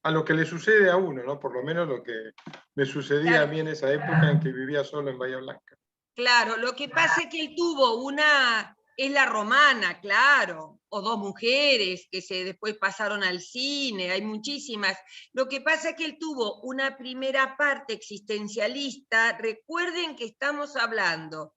a lo que le sucede a uno, ¿no? Por lo menos lo que me sucedía Claro. a mí en esa época en que vivía solo en Bahía Blanca. Claro, lo que pasa es que él tuvo es la romana, claro, o 2 mujeres que después pasaron al cine, hay muchísimas. Lo que pasa es que él tuvo una primera parte existencialista, recuerden que estamos hablando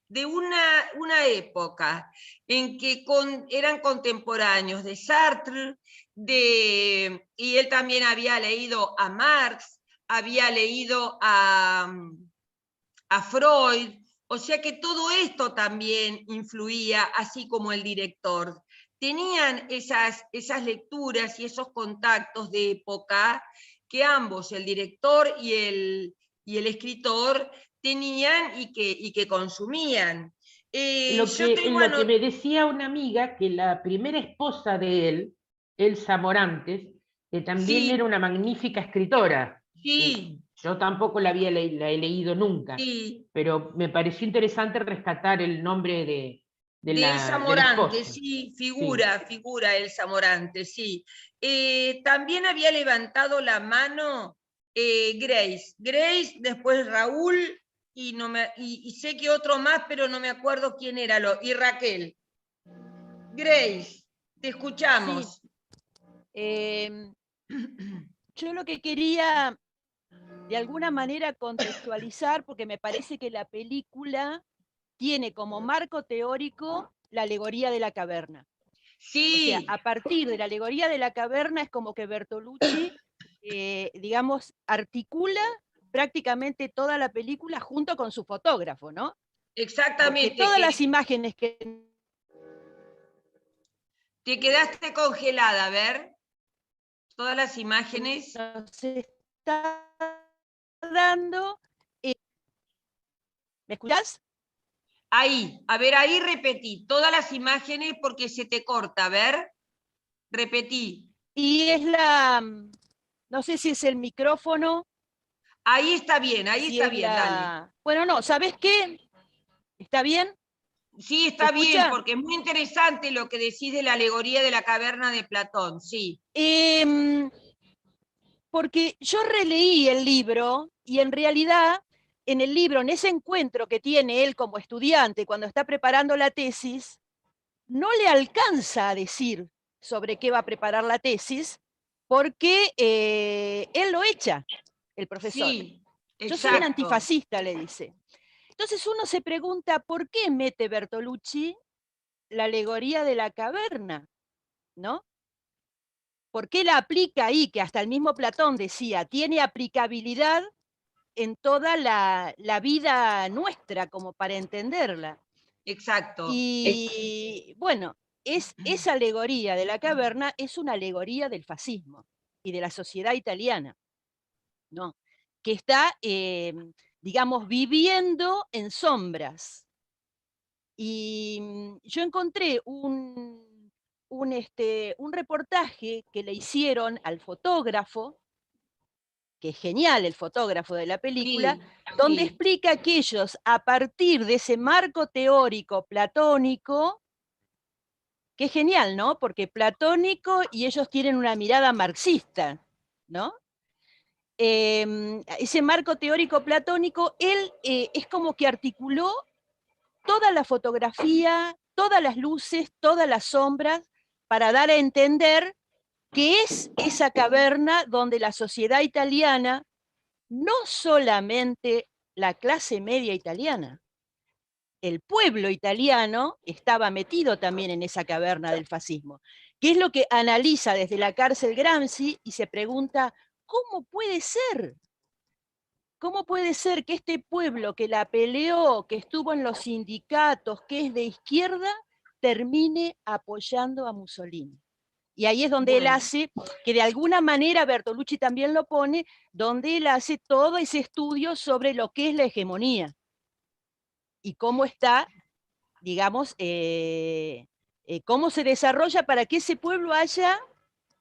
de una época en que eran contemporáneos de Sartre, y él también había leído a Marx, había leído a Freud, o sea que todo esto también influía, así como el director. Tenían esas lecturas y esos contactos de época que ambos, el director y el escritor, tenían y que consumían. Lo Yo que me decía una amiga, que la primera esposa de él, Elsa Morantes, que también Sí, era una magnífica escritora. sí, Yo tampoco la la he leído nunca, sí. pero me pareció interesante rescatar el nombre De Elsa de la Morante, esposa. sí, Sí. figura Elsa Morante, sí. También había levantado la mano Grace. Grace, después Raúl, y sé que otro más, pero no me acuerdo quién era, y Raquel. Grace, te Sí, escuchamos. yo lo que quería de alguna manera contextualizar, porque me parece que la película tiene como marco teórico la alegoría de la caverna. O sea, Sí, a partir de la alegoría de la caverna es como que Bertolucci, digamos, articula prácticamente toda la película junto con su fotógrafo, ¿no? Porque exactamente, todas las imágenes que... te quedaste congelada, a ver. Todas las imágenes. Nos está dando... ¿Me escuchás? Ahí, a ver, ahí repetí. Todas las imágenes porque se te corta, a ver. Repetí. Y es no sé si es el micrófono, Ahí está bien, si es dale. Bueno, no, ¿sabés qué? ¿Está bien? Sí, está ¿Se bien, escucha? porque es muy interesante lo que decís de la alegoría de la caverna de Platón, sí. Porque yo releí el libro y en realidad en el libro, en ese encuentro que tiene él como estudiante cuando está preparando la tesis, no le alcanza a decir sobre qué va a preparar la tesis porque él lo echa, el profesor. Sí, Yo soy un exacto. antifascista, le dice. Entonces uno se pregunta, ¿por qué mete Bertolucci la alegoría de la caverna? ¿No? ¿Por qué la aplica ahí? Que hasta el mismo Platón decía, tiene aplicabilidad en toda la vida nuestra, como para entenderla. Exacto. Y bueno, esa alegoría de la caverna es una alegoría del fascismo y de la sociedad italiana, ¿no? Que está, digamos, viviendo en sombras. Y yo encontré un reportaje que le hicieron al fotógrafo, que es genial el fotógrafo de la película, donde sí. explica que ellos, a partir de ese marco teórico platónico, que es genial, ¿no? Porque platónico y ellos tienen una mirada marxista, ¿no? Ese marco teórico platónico, él es como que articuló toda la fotografía, todas las luces, todas las sombras, para dar a entender que es esa caverna donde la sociedad italiana, no solamente la clase media italiana, el pueblo italiano estaba metido también en esa caverna del fascismo, que es lo que analiza desde la cárcel Gramsci y se pregunta, ¿cómo puede ser? ¿Cómo puede ser que este pueblo que la peleó, que estuvo en los sindicatos, que es de izquierda, termine apoyando a Mussolini? Y ahí es donde él hace, que de alguna manera Bertolucci también lo pone, donde él hace todo ese estudio sobre lo que es la hegemonía y cómo está, digamos, cómo se desarrolla para que ese pueblo haya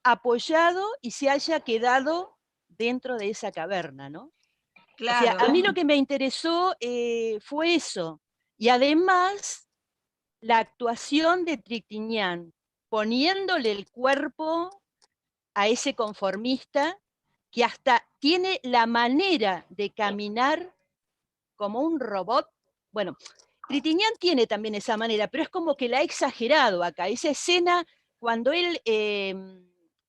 apoyado y se haya quedado dentro de esa caverna, ¿no? O sea, Claro. a mí lo que me interesó fue eso. Y además, la actuación de Trintignant, poniéndole el cuerpo a ese conformista que hasta tiene la manera de caminar como un robot. Bueno, Trintignant tiene también esa manera, pero es como que la ha exagerado acá. Esa escena cuando él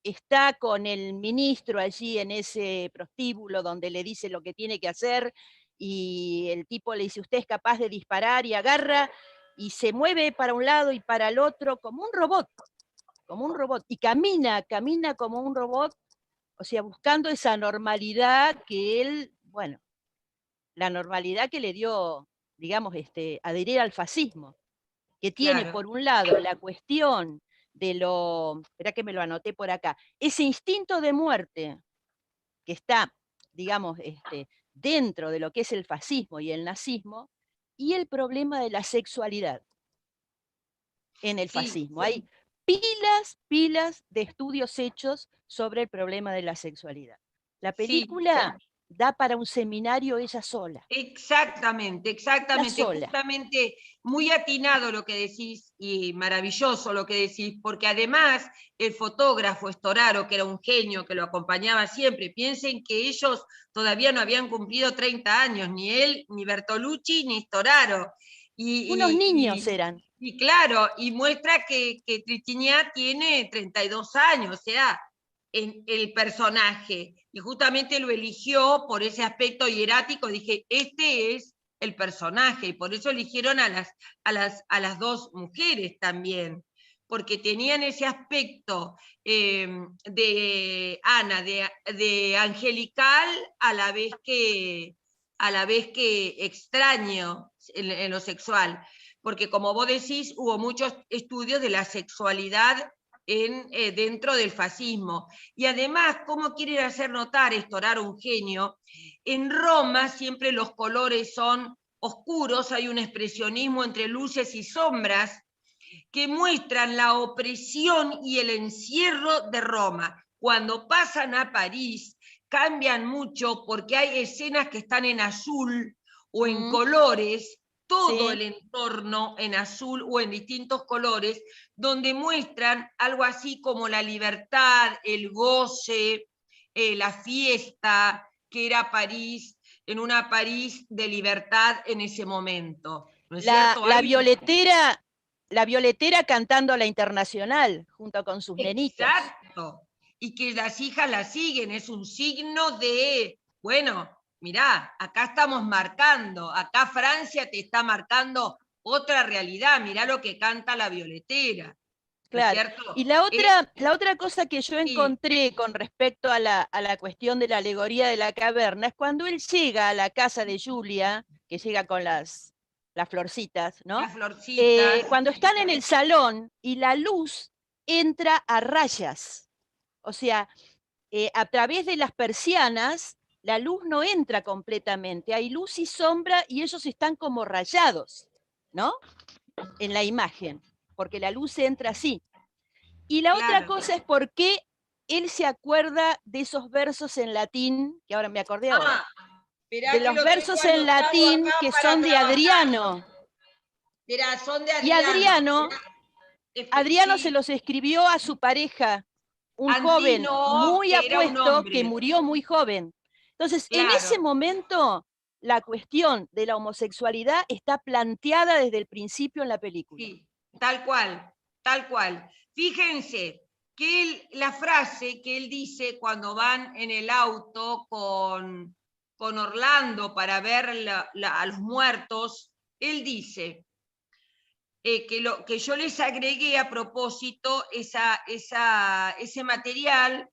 está con el ministro allí en ese prostíbulo donde le dice lo que tiene que hacer y el tipo le dice, usted es capaz de disparar y agarra y se mueve para un lado y para el otro como un robot, y camina como un robot, o sea, buscando esa normalidad que él, bueno, la normalidad que le dio, digamos, adherir al fascismo, que tiene Claro. por un lado la cuestión de espera que me lo anoté por acá, ese instinto de muerte que está, digamos, dentro de lo que es el fascismo y el nazismo, y el problema de la sexualidad en el fascismo. Hay pilas de estudios hechos sobre el problema de la sexualidad. La película da para un seminario ella sola. Exactamente. Sola. Justamente muy atinado lo que decís y maravilloso lo que decís, porque además el fotógrafo Storaro, que era un genio que lo acompañaba siempre, piensen que ellos todavía no habían cumplido 30 años, ni él, ni Bertolucci, ni Storaro. Unos niños eran. Y claro, y muestra que Trintignant tiene 32 años, o sea, en el personaje, y justamente lo eligió por ese aspecto hierático, dije, este es el personaje, y por eso eligieron a las dos mujeres también, porque tenían ese aspecto de Ana, de angelical, a la vez que extraño en lo sexual, porque como vos decís, hubo muchos estudios de la sexualidad dentro del fascismo. Y además, ¿cómo quiere hacer notar Storaro, un genio? En Roma siempre los colores son oscuros, hay un expresionismo entre luces y sombras que muestran la opresión y el encierro de Roma. Cuando pasan a París, cambian mucho porque hay escenas que están en azul o en colores, todo el entorno en azul o en distintos colores, donde muestran algo así como la libertad, el goce, la fiesta, que era París, en una París de libertad en ese momento. ¿No es cierto? La violetera cantando la Internacional junto con sus nenitos. Exacto. Y que las hijas la siguen, es un signo de, bueno, mirá, acá estamos marcando, acá Francia te está marcando otra realidad, mirá lo que canta la violetera. Claro. ¿No es cierto? Y la otra cosa que yo encontré con respecto a la cuestión de la alegoría de la caverna es cuando él llega a la casa de Julia, que llega con las florcitas, ¿no? Las florcitas. Cuando están en el salón y la luz entra a rayas. O sea, a través de las persianas, la luz no entra completamente. Hay luz y sombra y ellos están como rayados, ¿no? En la imagen, porque la luz entra así. Y la otra cosa es por qué él se acuerda de esos versos en latín, que ahora me acordé ahora. De los versos en latín que son de Adriano. Mirá, son de Adriano. Y Adriano se los escribió a su pareja, un joven muy apuesto que murió muy joven. Entonces, en ese momento, la cuestión de la homosexualidad está planteada desde el principio en la película. Sí, tal cual, tal cual. Fíjense que la frase que él dice cuando van en el auto con Orlando para ver a los muertos, él dice que yo les agregué a propósito ese material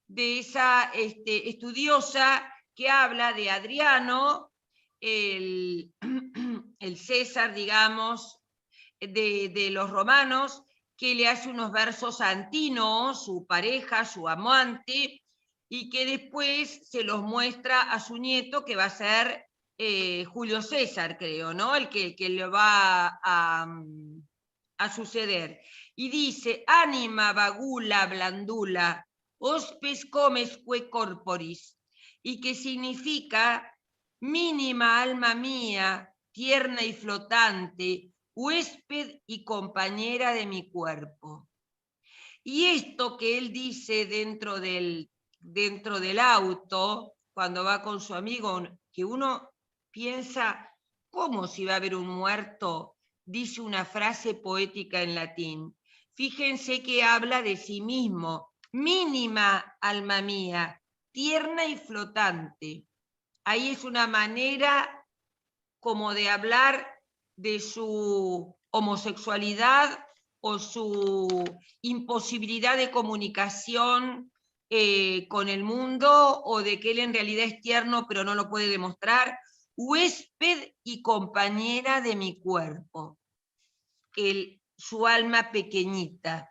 de esa estudiosa que habla de Adriano, el César, digamos, de los romanos, que le hace unos versos a Antino, su pareja, su amante, y que después se los muestra a su nieto, que va a ser Julio César, creo, ¿no? El que le va a suceder. Y dice, anima vagula blandula, hospes comesque corporis, y que significa mínima alma mía, tierna y flotante, huésped y compañera de mi cuerpo. Y esto que él dice dentro del auto, cuando va con su amigo, que uno piensa, ¿cómo si va a haber un muerto? Dice una frase poética en latín. Fíjense que habla de sí mismo, mínima alma mía, tierna y flotante. Ahí es una manera como de hablar de su homosexualidad o su imposibilidad de comunicación con el mundo, o de que él en realidad es tierno pero no lo puede demostrar. Huésped y compañera de mi cuerpo, su alma pequeñita.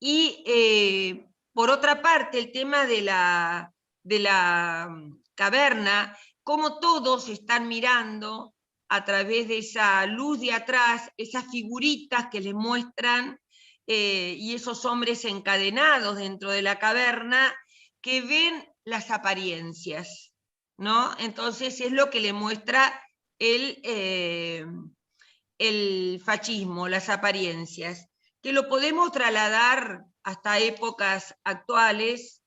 Y por otra parte, el tema de la caverna, cómo todos están mirando a través de esa luz de atrás, esas figuritas que les muestran, y esos hombres encadenados dentro de la caverna, que ven las apariencias, ¿no? Entonces es lo que le muestra el fascismo, las apariencias, que lo podemos trasladar hasta épocas actuales,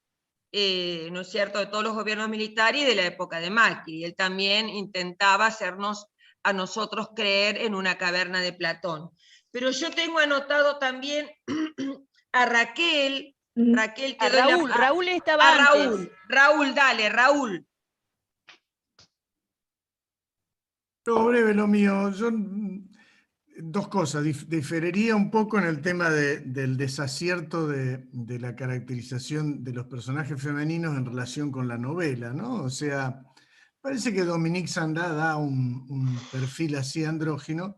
¿no es cierto?, de todos los gobiernos militares y de la época de Macri. Él también intentaba hacernos a nosotros creer en una caverna de Platón. Pero yo tengo anotado también a Raquel. Raquel, te doy Raúl estaba antes. Raúl, dale, Raúl. No, breve lo mío. Yo, dos cosas. Diferiría un poco en el tema del desacierto de la caracterización de los personajes femeninos en relación con la novela, ¿no? O sea, parece que Dominique Sanda da un perfil así andrógino,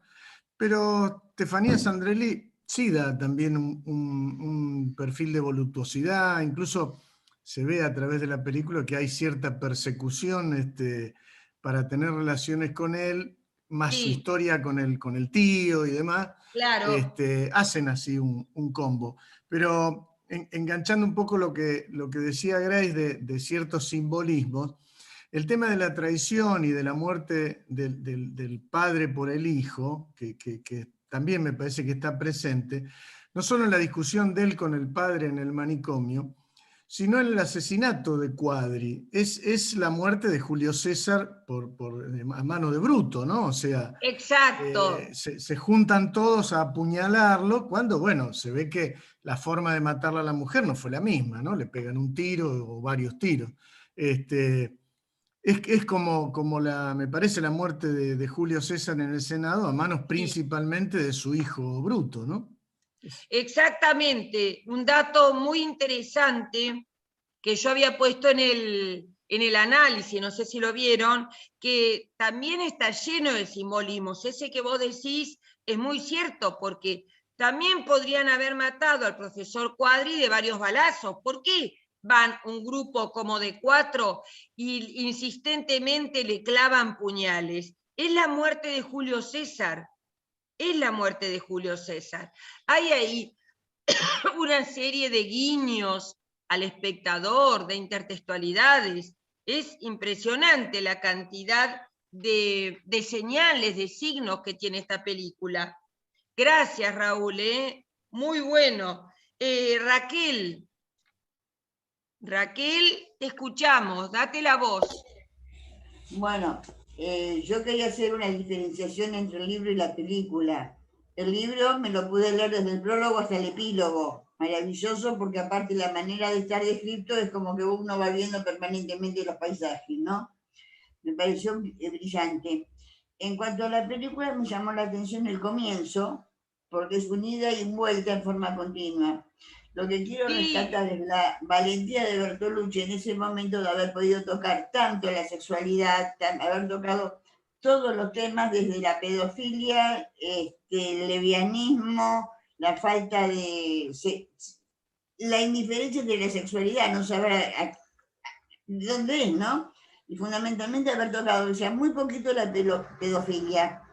pero Estefanía Sandrelli sí da también un perfil de voluptuosidad, incluso se ve a través de la película que hay cierta persecución para tener relaciones con él, más su Sí, historia con el tío y demás, claro. hacen así un combo. Pero enganchando un poco lo que decía Grace de ciertos simbolismos, el tema de la traición y de la muerte del padre por el hijo, que también me parece que está presente, no solo en la discusión de él con el padre en el manicomio, sino en el asesinato de Quadri. Es la muerte de Julio César a mano de Bruto, ¿no? O sea, Exacto. se juntan todos a apuñalarlo, cuando, bueno, se ve que la forma de matarla a la mujer no fue la misma, ¿no? Le pegan un tiro o varios tiros. Es como me parece, la muerte de Julio César en el Senado, a manos principalmente de su hijo Bruto, ¿no? Exactamente. Un dato muy interesante que yo había puesto en el análisis, no sé si lo vieron, que también está lleno de simbolismos. Ese que vos decís es muy cierto, porque también podrían haber matado al profesor Quadri de varios balazos. ¿Por qué van un grupo como de 4 y insistentemente le clavan puñales? Es la muerte de Julio César. Es la muerte de Julio César. Hay ahí una serie de guiños al espectador, de intertextualidades. Es impresionante la cantidad de señales, de signos que tiene esta película. Gracias, Raúl, muy bueno. Raquel, te escuchamos, date la voz. Bueno, yo quería hacer una diferenciación entre el libro y la película. El libro me lo pude leer desde el prólogo hasta el epílogo. Maravilloso, porque aparte la manera de estar descrito es como que uno va viendo permanentemente los paisajes, ¿no? Me pareció brillante. En cuanto a la película, me llamó la atención el comienzo, porque es unida y vuelta en forma continua. Lo que quiero rescatar es la valentía de Bertolucci en ese momento de haber podido tocar tanto la sexualidad, haber tocado todos los temas, desde la pedofilia, el levianismo, la falta de... la indiferencia de la sexualidad, no saber dónde es, ¿no? Y fundamentalmente haber tocado, o sea, muy poquito la pedofilia.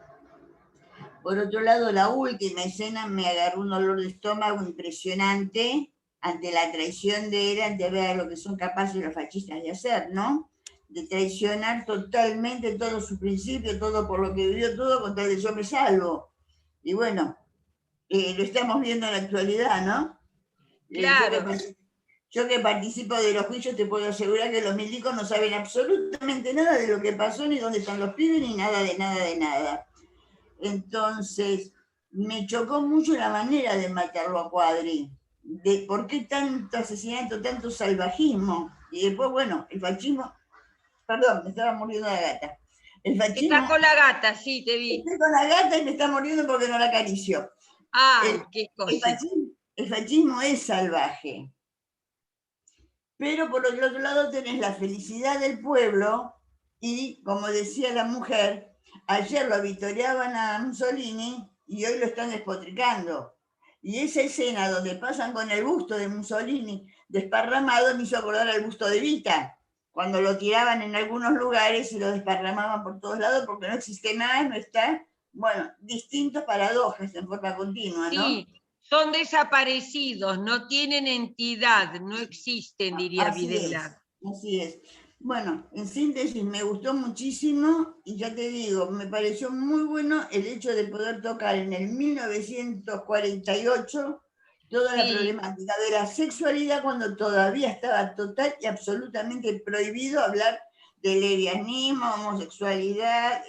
Por otro lado, la última escena me agarró un dolor de estómago impresionante ante la traición de él, ante ver lo que son capaces los fascistas de hacer, ¿no? De traicionar totalmente todos sus principios, todo por lo que vivió, todo con tal de yo me salvo. Y bueno, lo estamos viendo en la actualidad, ¿no? Claro. Yo que participo de los juicios te puedo asegurar que los milicos no saben absolutamente nada de lo que pasó, ni dónde están los pibes, ni nada de nada de nada. Entonces, me chocó mucho la manera de matarlo a Quadri, de por qué tanto asesinato, tanto salvajismo. Y después, bueno, el fascismo, perdón, me estaba muriendo la gata. El fascismo, está con la gata, sí, te vi. Estoy con la gata y me está muriendo porque no la acaricio. Ay, qué cosa. El fascismo es salvaje. Pero por el otro lado tenés la felicidad del pueblo y, como decía la mujer, ayer lo vitoreaban a Mussolini y hoy lo están despotricando. Y esa escena donde pasan con el busto de Mussolini desparramado me hizo acordar al busto de Evita, cuando lo tiraban en algunos lugares y lo desparramaban por todos lados porque no existe nada, no está. Bueno, distintas paradojas en forma continua, ¿no? Sí, son desaparecidos, no tienen entidad, no existen, diría Videla. Así es. Bueno, en síntesis me gustó muchísimo y ya te digo, me pareció muy bueno el hecho de poder tocar en el 1948 toda la problemática de la sexualidad cuando todavía estaba total y absolutamente prohibido hablar de lesbianismo, homosexualidad,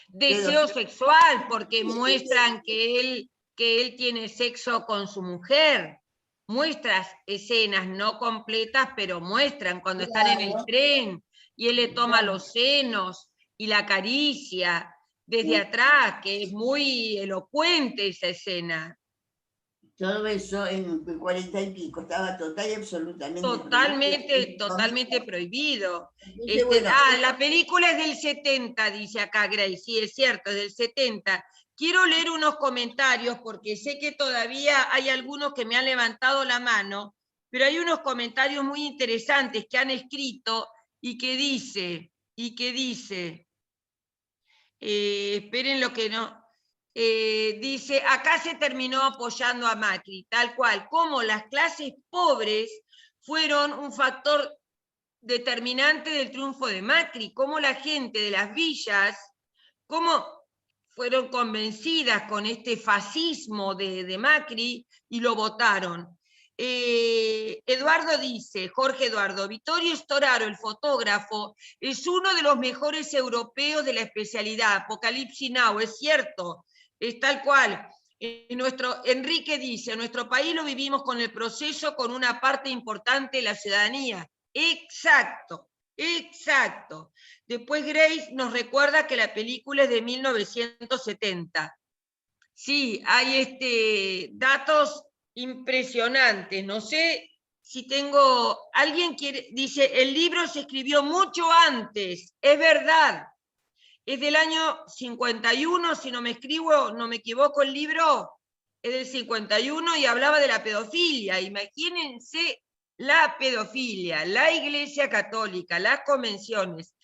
deseo sexual, porque muestran que él tiene sexo con su mujer. Muestras escenas no completas, pero muestran cuando están en el tren y él le toma los senos y la acaricia desde atrás, que es muy elocuente esa escena. Todo eso en 40 y pico estaba total y absolutamente totalmente prohibido. Bueno, la película es del 70, dice acá Grace, sí, es cierto, es del 70, quiero leer unos comentarios porque sé que todavía hay algunos que me han levantado la mano, pero hay unos comentarios muy interesantes que han escrito y que dice, esperen lo que no, dice, acá se terminó apoyando a Macri, tal cual, como las clases pobres fueron un factor determinante del triunfo de Macri, como la gente de las villas, cómo fueron convencidas con este fascismo de Macri y lo votaron. Eduardo dice, Jorge Eduardo, Vittorio Storaro, el fotógrafo, es uno de los mejores europeos de la especialidad. Apocalipsis Now, es cierto, es tal cual. Enrique dice, en nuestro país lo vivimos con el proceso con una parte importante de la ciudadanía. Exacto, exacto. Después Grace nos recuerda que la película es de 1970. Sí, hay datos impresionantes. No sé si tengo... Alguien quiere... Dice, el libro se escribió mucho antes. Es verdad. Es del año 51, si no me equivoco, el libro es del 51 y hablaba de la pedofilia. Imagínense la pedofilia, la Iglesia Católica, las convenciones.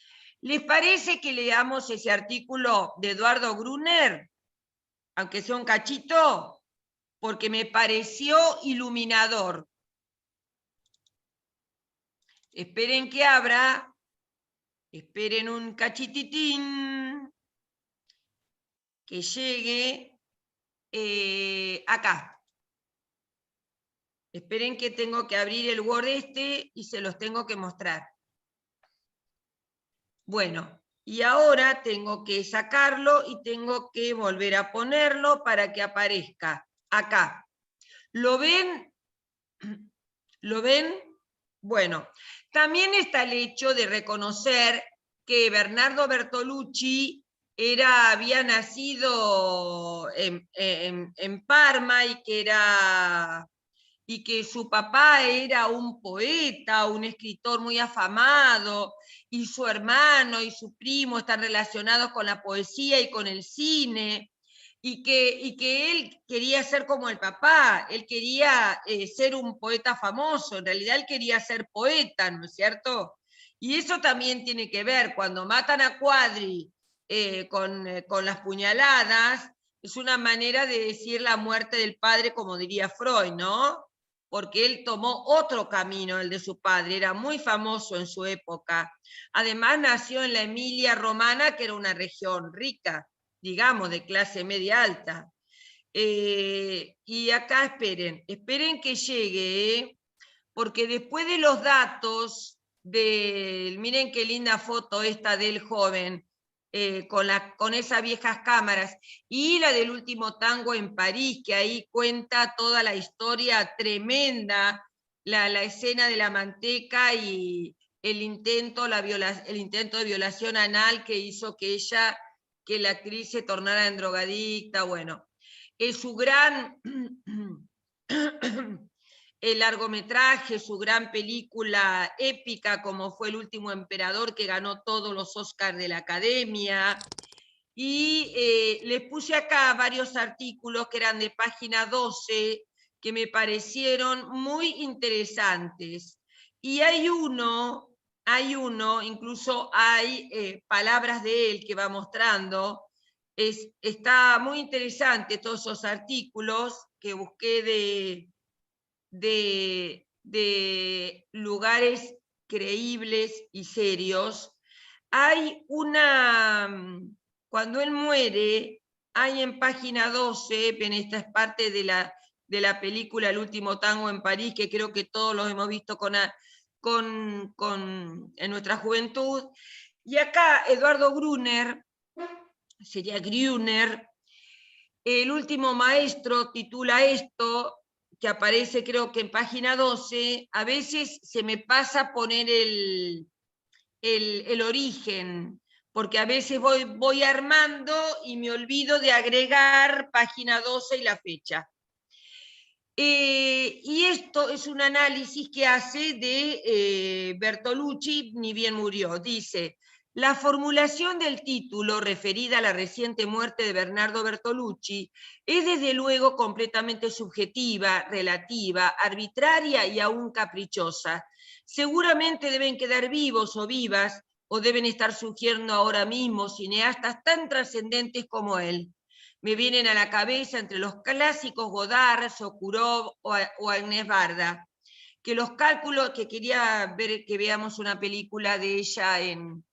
¿Les parece que leamos ese artículo de Eduardo Gruner? Aunque sea un cachito, porque me pareció iluminador. Esperen que abra, esperen un cachititín, que llegue acá. Esperen que tengo que abrir el Word y se los tengo que mostrar. Bueno, y ahora tengo que sacarlo y tengo que volver a ponerlo para que aparezca acá. ¿Lo ven? ¿Lo ven? Bueno, también está el hecho de reconocer que Bernardo Bertolucci había nacido en Parma y que su papá era un poeta, un escritor muy afamado, y su hermano y su primo están relacionados con la poesía y con el cine, y que él quería ser como el papá, él quería ser un poeta famoso, en realidad él quería ser poeta, ¿no es cierto? Y eso también tiene que ver, cuando matan a Quadri con las puñaladas, es una manera de decir la muerte del padre, como diría Freud, ¿no? Porque él tomó otro camino, el de su padre, era muy famoso en su época. Además nació en la Emilia Romana, que era una región rica, digamos, de clase media alta. Y acá esperen que llegue, porque después de los datos miren qué linda foto esta del joven, con esas viejas cámaras, y la del último tango en París, que ahí cuenta toda la historia tremenda, la escena de la manteca y el intento de violación anal que hizo que la actriz se tornara en drogadicta. Bueno, es su gran el largometraje, su gran película épica, como fue El último emperador, que ganó todos los Oscars de la Academia. Y les puse acá varios artículos que eran de página 12, que me parecieron muy interesantes. Y hay uno, incluso hay palabras de él que va mostrando. Está muy interesante todos esos artículos que busqué de lugares creíbles y serios. Hay cuando él muere, hay en página 12, ven, esta es parte de la película El último tango en París, que creo que todos los hemos visto en nuestra juventud. Y acá Eduardo Gruner, sería Gruner, El último maestro, titula esto, que aparece creo que en página 12, a veces se me pasa poner el origen, porque a veces voy armando y me olvido de agregar página 12 y la fecha. Y esto es un análisis que hace de Bertolucci, ni bien murió. Dice, La formulación del título, referida a la reciente muerte de Bernardo Bertolucci, es desde luego completamente subjetiva, relativa, arbitraria y aún caprichosa. Seguramente deben quedar vivos o vivas, o deben estar surgiendo ahora mismo cineastas tan trascendentes como él. Me vienen a la cabeza entre los clásicos Godard, Sokurov o Agnès Varda, que los cálculos, que quería ver que veamos una película de ella en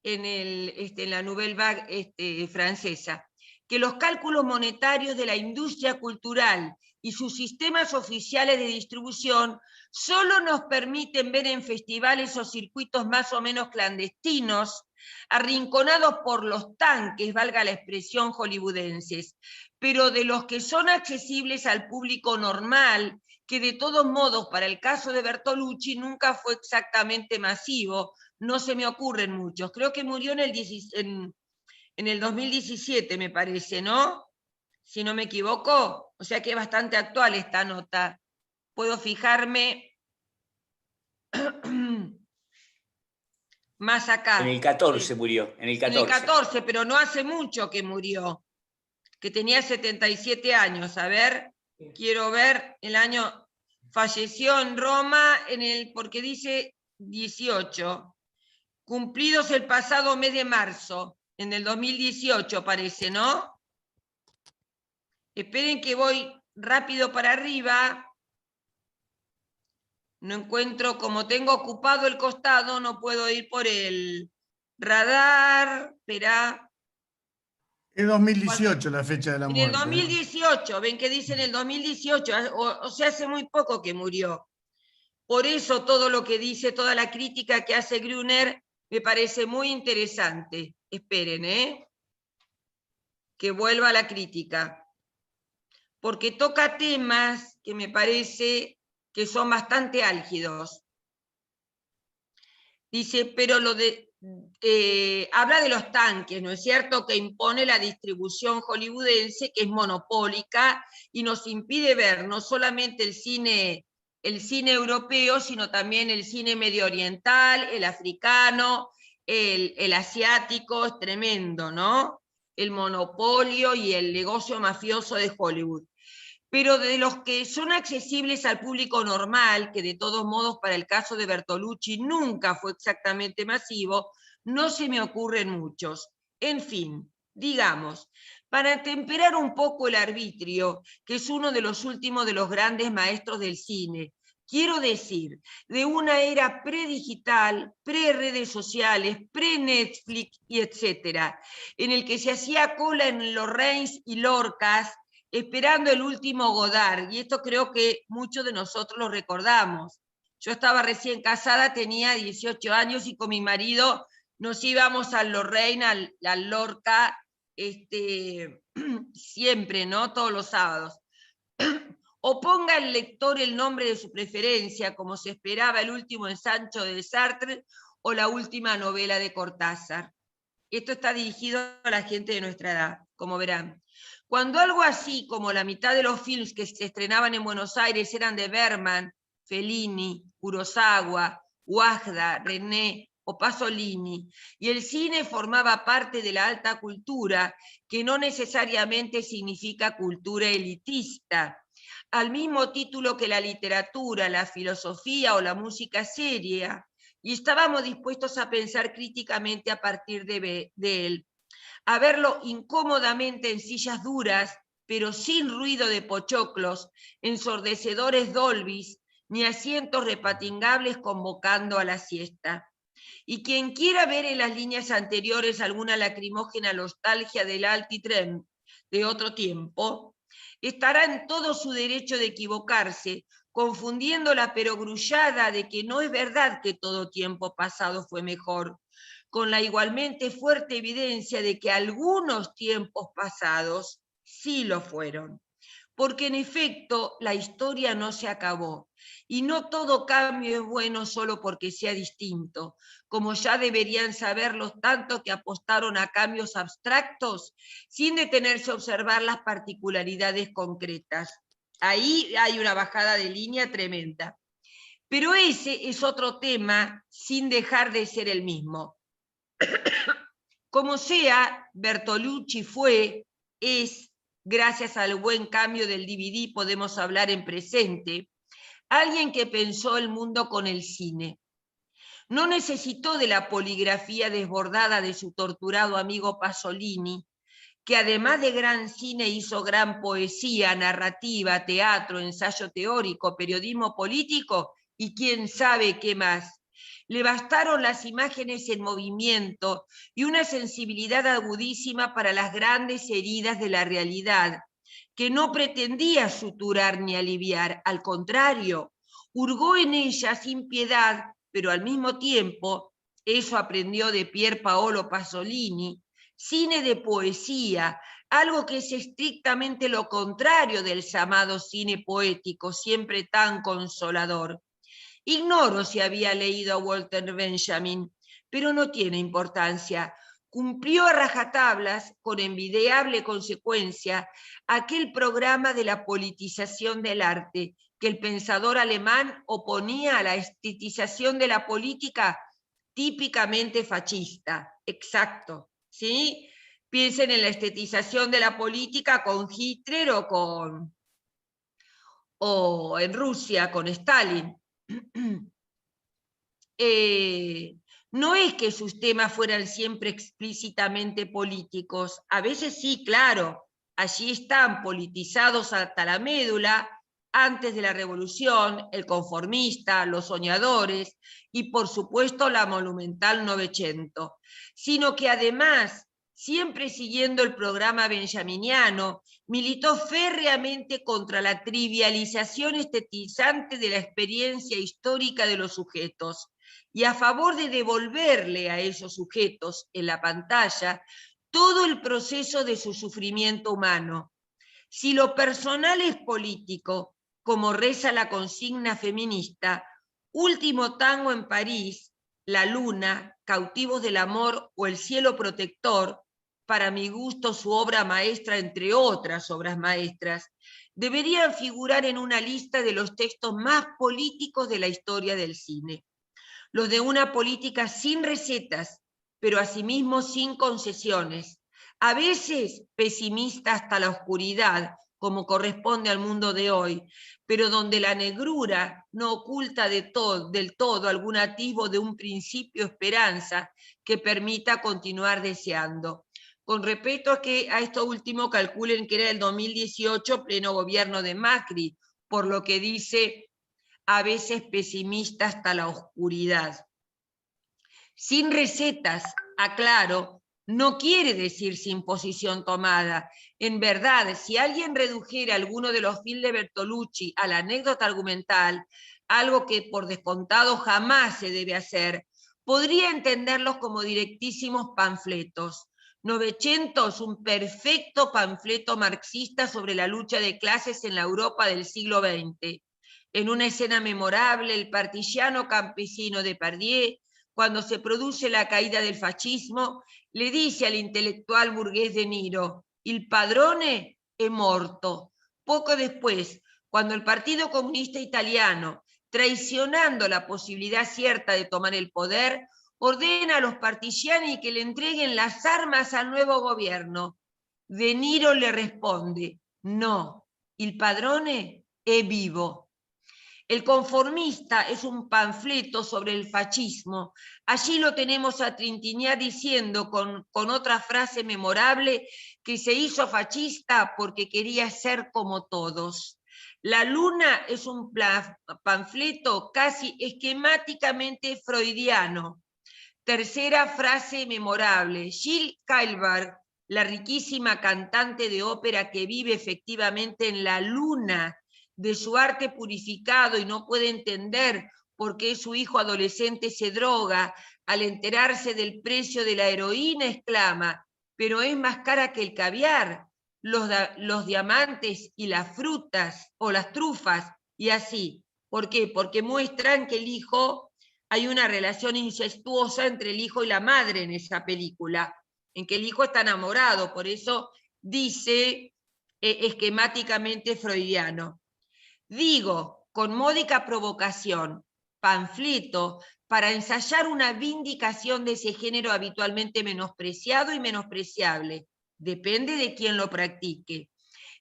la Nouvelle Vague francesa, que los cálculos monetarios de la industria cultural y sus sistemas oficiales de distribución solo nos permiten ver en festivales o circuitos más o menos clandestinos, arrinconados por los tanques, valga la expresión, hollywoodenses, pero de los que son accesibles al público normal, que de todos modos, para el caso de Bertolucci, nunca fue exactamente masivo. No se me ocurren muchos. Creo que murió en el 2017, me parece, ¿no? Si no me equivoco. O sea que es bastante actual esta nota. Puedo fijarme más acá. En el 14 murió, en el 14. En el 14, pero no hace mucho que murió. Que tenía 77 años. A ver, quiero ver el año. Falleció en Roma porque dice 18. Cumplidos el pasado mes de marzo, en el 2018 parece, ¿no? Esperen que voy rápido para arriba. No encuentro, como tengo ocupado el costado, no puedo ir por el radar. Espera. Es 2018 la fecha de la muerte. En el 2018, ven que dice en el 2018, o sea, hace muy poco que murió. Por eso todo lo que dice, toda la crítica que hace Gruner, me parece muy interesante. Esperen, que vuelva a la crítica. Porque toca temas que me parece que son bastante álgidos. Dice, pero habla de los tanques, ¿no es cierto?, que impone la distribución hollywoodense, que es monopólica, y nos impide ver no solamente el cine europeo, sino también el cine medio oriental, el africano, el asiático. Es tremendo, ¿no? El monopolio y el negocio mafioso de Hollywood. Pero de los que son accesibles al público normal, que de todos modos para el caso de Bertolucci nunca fue exactamente masivo, no se me ocurren muchos. En fin, digamos, para temperar un poco el arbitrio, que es uno de los últimos de los grandes maestros del cine, quiero decir, de una era predigital, pre-redes sociales, pre-Netflix y etcétera, en el que se hacía cola en Lorrains y Lorcas, esperando el último Godard, y esto creo que muchos de nosotros lo recordamos. Yo estaba recién casada, tenía 18 años, y con mi marido nos íbamos al Lorraine, al Lorca, siempre, ¿no? Todos los sábados. O ponga el lector el nombre de su preferencia, como se esperaba el último ensancho de Sartre o la última novela de Cortázar. Esto está dirigido a la gente de nuestra edad, como verán. Cuando algo así como la mitad de los films que se estrenaban en Buenos Aires eran de Bergman, Fellini, Kurosawa, Wajda, René o Pasolini, y el cine formaba parte de la alta cultura, que no necesariamente significa cultura elitista, al mismo título que la literatura, la filosofía o la música seria, y estábamos dispuestos a pensar críticamente a partir de él, a verlo incómodamente en sillas duras, pero sin ruido de pochoclos, ensordecedores dolbys, ni asientos repatingables convocando a la siesta. Y quien quiera ver en las líneas anteriores alguna lacrimógena nostalgia del Altitren de otro tiempo, estará en todo su derecho de equivocarse, confundiendo la perogrullada de que no es verdad que todo tiempo pasado fue mejor, con la igualmente fuerte evidencia de que algunos tiempos pasados sí lo fueron. Porque en efecto la historia no se acabó, y no todo cambio es bueno solo porque sea distinto, como ya deberían saber los tantos que apostaron a cambios abstractos sin detenerse a observar las particularidades concretas. Ahí hay una bajada de línea tremenda. Pero ese es otro tema sin dejar de ser el mismo. Como sea, Bertolucci fue, es, gracias al buen cambio del DVD podemos hablar en presente, alguien que pensó el mundo con el cine. No necesitó de la poligrafía desbordada de su torturado amigo Pasolini, que además de gran cine hizo gran poesía, narrativa, teatro, ensayo teórico, periodismo político y quién sabe qué más. Le bastaron las imágenes en movimiento y una sensibilidad agudísima para las grandes heridas de la realidad, que no pretendía suturar ni aliviar, al contrario, hurgó en ella sin piedad, pero al mismo tiempo, eso aprendió de Pier Paolo Pasolini, cine de poesía, algo que es estrictamente lo contrario del llamado cine poético, siempre tan consolador. Ignoro si había leído a Walter Benjamin, pero no tiene importancia. Cumplió a rajatablas, con envidiable consecuencia, aquel programa de la politización del arte, que el pensador alemán oponía a la estetización de la política típicamente fascista. Exacto, ¿sí? Piensen en la estetización de la política con Hitler o en Rusia con Stalin. No es que sus temas fueran siempre explícitamente políticos, a veces sí, claro, allí están politizados hasta la médula, antes de la revolución, el conformista, los soñadores y por supuesto la monumental Novecento, sino que además, siempre siguiendo el programa benjaminiano, militó férreamente contra la trivialización estetizante de la experiencia histórica de los sujetos y a favor de devolverle a esos sujetos en la pantalla todo el proceso de su sufrimiento humano. Si lo personal es político, como reza la consigna feminista, Último tango en París, La luna, Cautivos del amor o El cielo protector, para mi gusto su obra maestra entre otras obras maestras, deberían figurar en una lista de los textos más políticos de la historia del cine. Los de una política sin recetas, pero asimismo sin concesiones, a veces pesimista hasta la oscuridad, como corresponde al mundo de hoy, pero donde la negrura no oculta del todo algún atisbo de un principio esperanza que permita continuar deseando. Con respecto a esto último, calculen que era el 2018, pleno gobierno de Macri, por lo que dice a veces pesimista hasta la oscuridad. Sin recetas, aclaro, no quiere decir sin posición tomada. En verdad, si alguien redujera alguno de los films de Bertolucci a la anécdota argumental, algo que por descontado jamás se debe hacer, podría entenderlos como directísimos panfletos. Novecento es un perfecto panfleto marxista sobre la lucha de clases en la Europa del siglo XX. En una escena memorable, el partigiano campesino Depardieu, cuando se produce la caída del fascismo, le dice al intelectual burgués De Niro, il padrone è morto. Poco después, cuando el Partido Comunista Italiano, traicionando la posibilidad cierta de tomar el poder, ordena a los partigiani que le entreguen las armas al nuevo gobierno. De Niro le responde, no, il padrone è vivo. El conformista es un panfleto sobre el fascismo. Allí lo tenemos a Trintignant diciendo con otra frase memorable que se hizo fascista porque quería ser como todos. La luna es un panfleto casi esquemáticamente freudiano. Tercera frase memorable. Jill Kailberg, la riquísima cantante de ópera que vive efectivamente en la luna de su arte purificado y no puede entender por qué su hijo adolescente se droga, al enterarse del precio de la heroína, exclama, pero es más cara que el caviar, los diamantes y las frutas o las trufas, y así. ¿Por qué? Porque muestran que el hijo, hay una relación incestuosa entre el hijo y la madre en esa película, en que el hijo está enamorado, por eso dice esquemáticamente freudiano. Digo, con módica provocación, panfleto, para ensayar una vindicación de ese género habitualmente menospreciado y menospreciable. Depende de quién lo practique.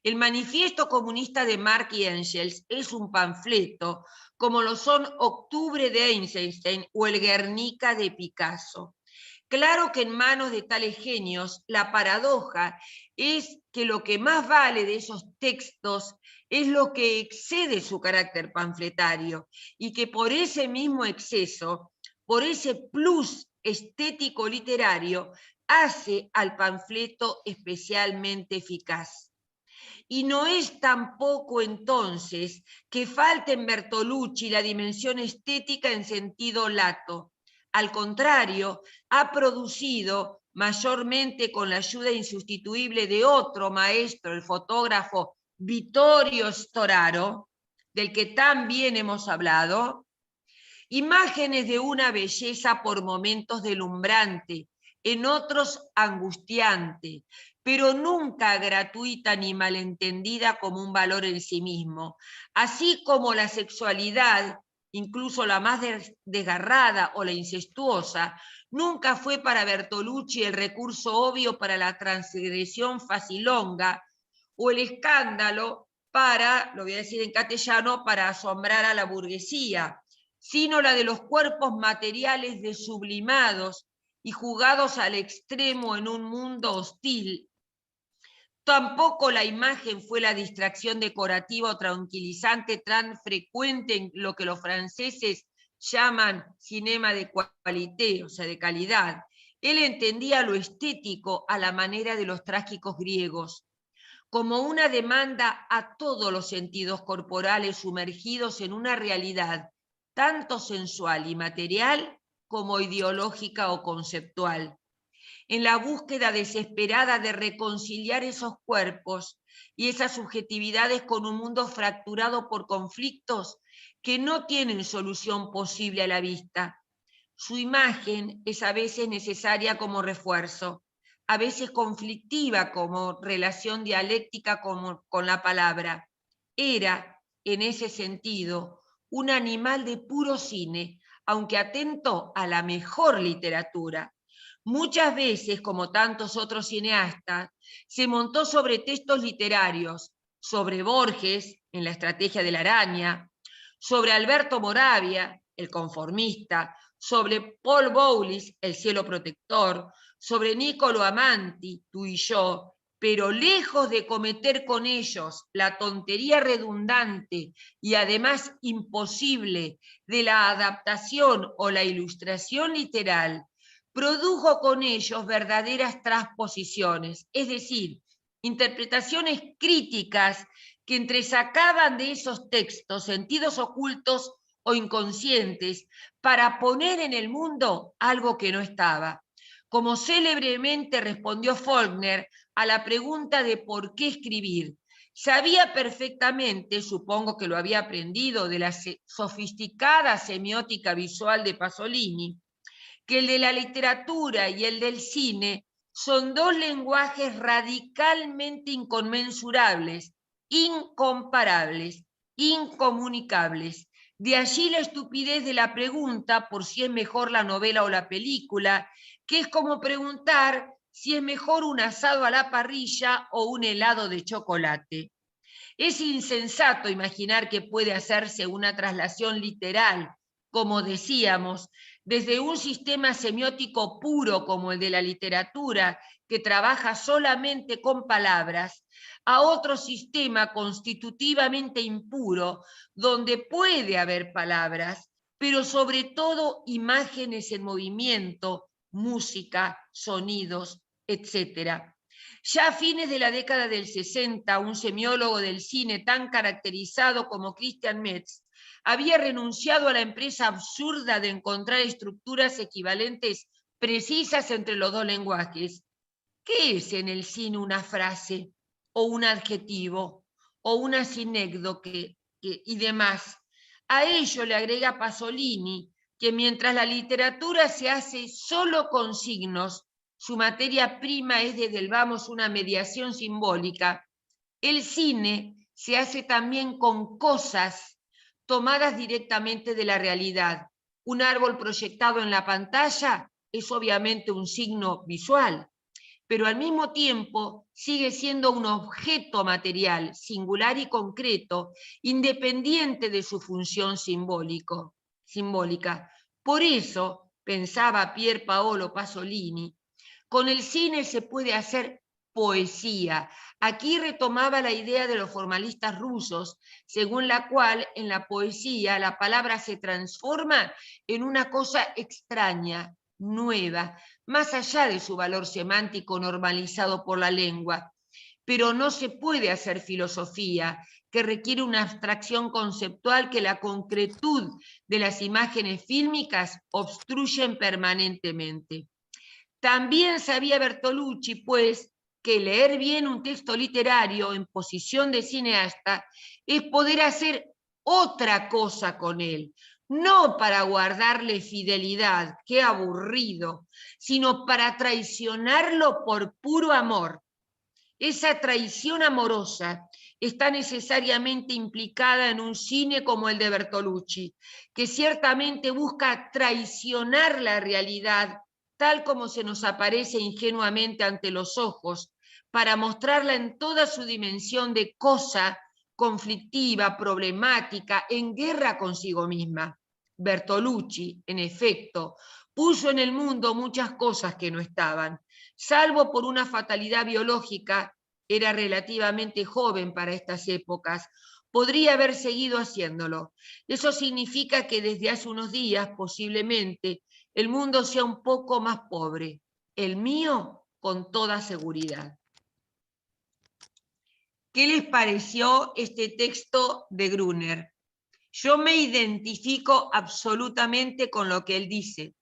El Manifiesto Comunista de Marx y Engels es un panfleto, como lo son Octubre de Eisenstein o el Guernica de Picasso. Claro que en manos de tales genios, la paradoja es que lo que más vale de esos textos es lo que excede su carácter panfletario, y que por ese mismo exceso, por ese plus estético literario, hace al panfleto especialmente eficaz. Y no es tampoco entonces que falte en Bertolucci la dimensión estética en sentido lato. Al contrario, ha producido, mayormente con la ayuda insustituible de otro maestro, el fotógrafo Vittorio Storaro, del que también hemos hablado, imágenes de una belleza por momentos deslumbrante, en otros angustiante, pero nunca gratuita ni malentendida como un valor en sí mismo, así como la sexualidad, incluso la más desgarrada o la incestuosa, nunca fue para Bertolucci el recurso obvio para la transgresión facilonga o el escándalo para, lo voy a decir en castellano, para asombrar a la burguesía, sino la de los cuerpos materiales desublimados y jugados al extremo en un mundo hostil. Tampoco la imagen fue la distracción decorativa o tranquilizante tan frecuente en lo que los franceses llaman cinema de qualité, o sea, de calidad. Él entendía lo estético a la manera de los trágicos griegos, como una demanda a todos los sentidos corporales sumergidos en una realidad tanto sensual y material como ideológica o conceptual. En la búsqueda desesperada de reconciliar esos cuerpos y esas subjetividades con un mundo fracturado por conflictos que no tienen solución posible a la vista. Su imagen es a veces necesaria como refuerzo, a veces conflictiva como relación dialéctica con la palabra. Era, en ese sentido, un animal de puro cine, aunque atento a la mejor literatura. Muchas veces, como tantos otros cineastas, se montó sobre textos literarios, sobre Borges, en La estrategia de la araña, sobre Alberto Moravia, el conformista, sobre Paul Bowles, El cielo protector, sobre Niccolo Amanti, Tú y yo, pero lejos de cometer con ellos la tontería redundante y además imposible de la adaptación o la ilustración literal, produjo con ellos verdaderas transposiciones, es decir, interpretaciones críticas que entresacaban de esos textos sentidos ocultos o inconscientes para poner en el mundo algo que no estaba. Como célebremente respondió Faulkner a la pregunta de por qué escribir, sabía perfectamente, supongo que lo había aprendido de la sofisticada semiótica visual de Pasolini, que el de la literatura y el del cine son dos lenguajes radicalmente inconmensurables, incomparables, incomunicables. De allí la estupidez de la pregunta por si es mejor la novela o la película, que es como preguntar si es mejor un asado a la parrilla o un helado de chocolate. Es insensato imaginar que puede hacerse una traslación literal, como decíamos, desde un sistema semiótico puro como el de la literatura, que trabaja solamente con palabras, a otro sistema constitutivamente impuro, donde puede haber palabras, pero sobre todo imágenes en movimiento, música, sonidos, etc. Ya a fines de la década del 60, un semiólogo del cine tan caracterizado como Christian Metz había renunciado a la empresa absurda de encontrar estructuras equivalentes precisas entre los dos lenguajes. ¿Qué es en el cine una frase, o un adjetivo, o una sinécdoque y demás? A ello le agrega Pasolini, que mientras la literatura se hace solo con signos, su materia prima es desde el vamos una mediación simbólica, el cine se hace también con cosas, tomadas directamente de la realidad. Un árbol proyectado en la pantalla es obviamente un signo visual, pero al mismo tiempo sigue siendo un objeto material, singular y concreto, independiente de su función simbólica. Por eso, pensaba Pier Paolo Pasolini, con el cine se puede hacer poesía. Aquí retomaba la idea de los formalistas rusos, según la cual en la poesía la palabra se transforma en una cosa extraña, nueva, más allá de su valor semántico normalizado por la lengua. Pero no se puede hacer filosofía, que requiere una abstracción conceptual que la concretud de las imágenes fílmicas obstruyen permanentemente. También sabía Bertolucci, pues, que leer bien un texto literario en posición de cineasta es poder hacer otra cosa con él, no para guardarle fidelidad, qué aburrido, sino para traicionarlo por puro amor. Esa traición amorosa está necesariamente implicada en un cine como el de Bertolucci, que ciertamente busca traicionar la realidad tal como se nos aparece ingenuamente ante los ojos, para mostrarla en toda su dimensión de cosa conflictiva, problemática, en guerra consigo misma. Bertolucci, en efecto, puso en el mundo muchas cosas que no estaban. Salvo por una fatalidad biológica, era relativamente joven para estas épocas, podría haber seguido haciéndolo. Eso significa que desde hace unos días, posiblemente, el mundo sea un poco más pobre. El mío, con toda seguridad. ¿Qué les pareció este texto de Gruner? Yo me identifico absolutamente con lo que él dice.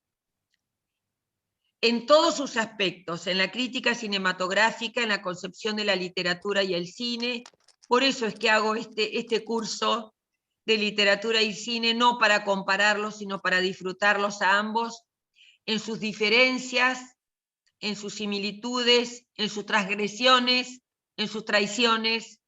En todos sus aspectos, en la crítica cinematográfica, en la concepción de la literatura y el cine. Por eso es que hago este curso de literatura y cine, no para compararlos, sino para disfrutarlos a ambos, en sus diferencias, en sus similitudes, en sus transgresiones, en sus traiciones.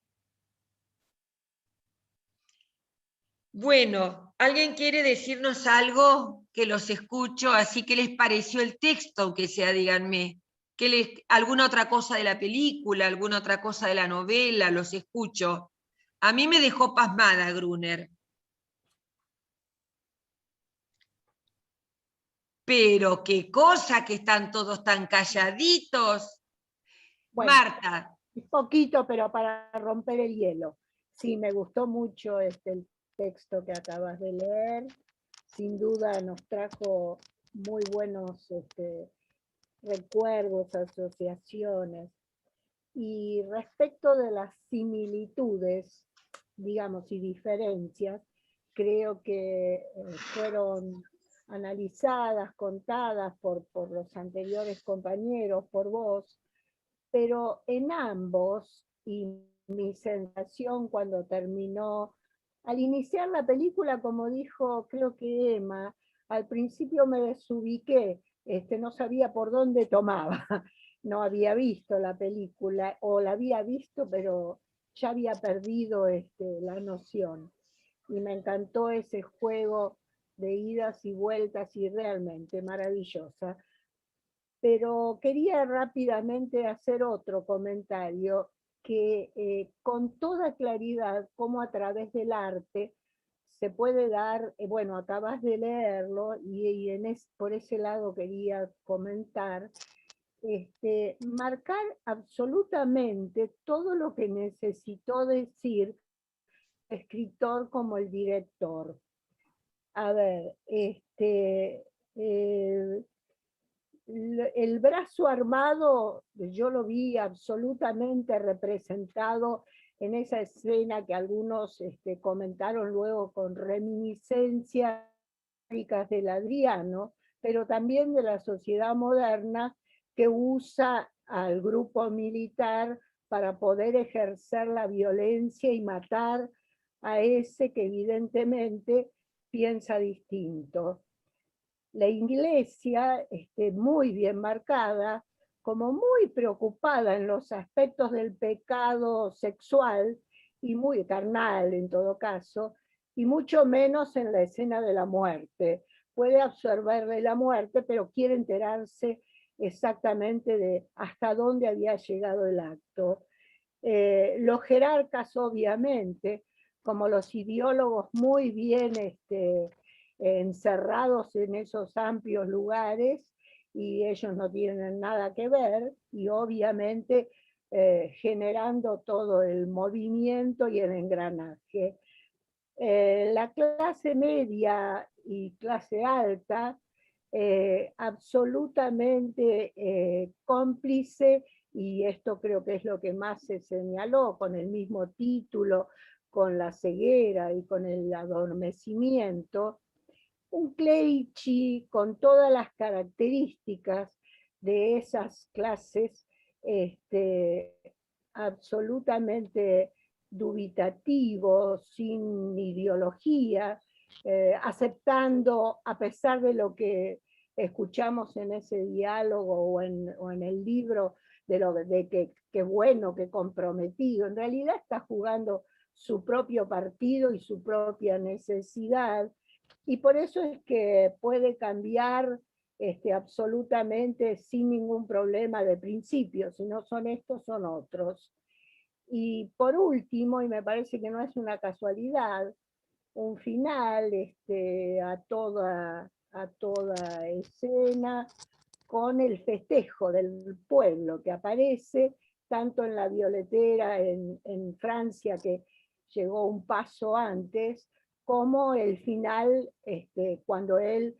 Bueno, ¿alguien quiere decirnos algo? Que los escucho, así que les pareció el texto, aunque sea, díganme. ¿Alguna otra cosa de la película, alguna otra cosa de la novela? Los escucho. A mí me dejó pasmada Gruner. Pero qué cosa que están todos tan calladitos. Bueno, Marta. un poquito, pero para romper el hielo. Sí, me gustó mucho el texto que acabas de leer. Sin duda nos trajo muy buenos recuerdos, asociaciones. Y respecto de las similitudes, digamos, y diferencias, creo que fueron analizadas, contadas por los anteriores compañeros, por vos, pero en ambos, y mi sensación cuando terminó, al iniciar la película, como dijo, creo que Emma, al principio me desubiqué, no sabía por dónde tomaba, no había visto la película, o la había visto, pero ya había perdido la noción. Y me encantó ese juego de idas y vueltas, y realmente maravillosa. Pero quería rápidamente hacer otro comentario que con toda claridad, como a través del arte, se puede dar, bueno, acabas de leerlo, y por ese lado quería comentar, marcar absolutamente todo lo que necesitó decir el escritor como el director. A ver, el brazo armado, yo lo vi absolutamente representado en esa escena que algunos comentaron luego con reminiscencias del Adriano, pero también de la sociedad moderna que usa al grupo militar para poder ejercer la violencia y matar a ese que evidentemente piensa distinto. La Iglesia, muy bien marcada, como muy preocupada en los aspectos del pecado sexual, y muy carnal en todo caso, y mucho menos en la escena de la muerte. Puede absorberle la muerte, pero quiere enterarse exactamente de hasta dónde había llegado el acto. Los jerarcas, obviamente, como los ideólogos muy bien encerrados en esos amplios lugares, y ellos no tienen nada que ver, y obviamente generando todo el movimiento y el engranaje. La clase media y clase alta, absolutamente cómplice, y esto creo que es lo que más se señaló con el mismo título, con la ceguera y con el adormecimiento, un Clerici con todas las características de esas clases absolutamente dubitativo, sin ideología, aceptando, a pesar de lo que escuchamos en ese diálogo o en el libro, de que bueno, que comprometido, en realidad está jugando su propio partido y su propia necesidad, y por eso es que puede cambiar absolutamente sin ningún problema de principio. Si no son estos, son otros. Y por último, y me parece que no es una casualidad, un final a toda escena con el festejo del pueblo que aparece tanto en la violetera en Francia, que llegó un paso antes, como el final cuando él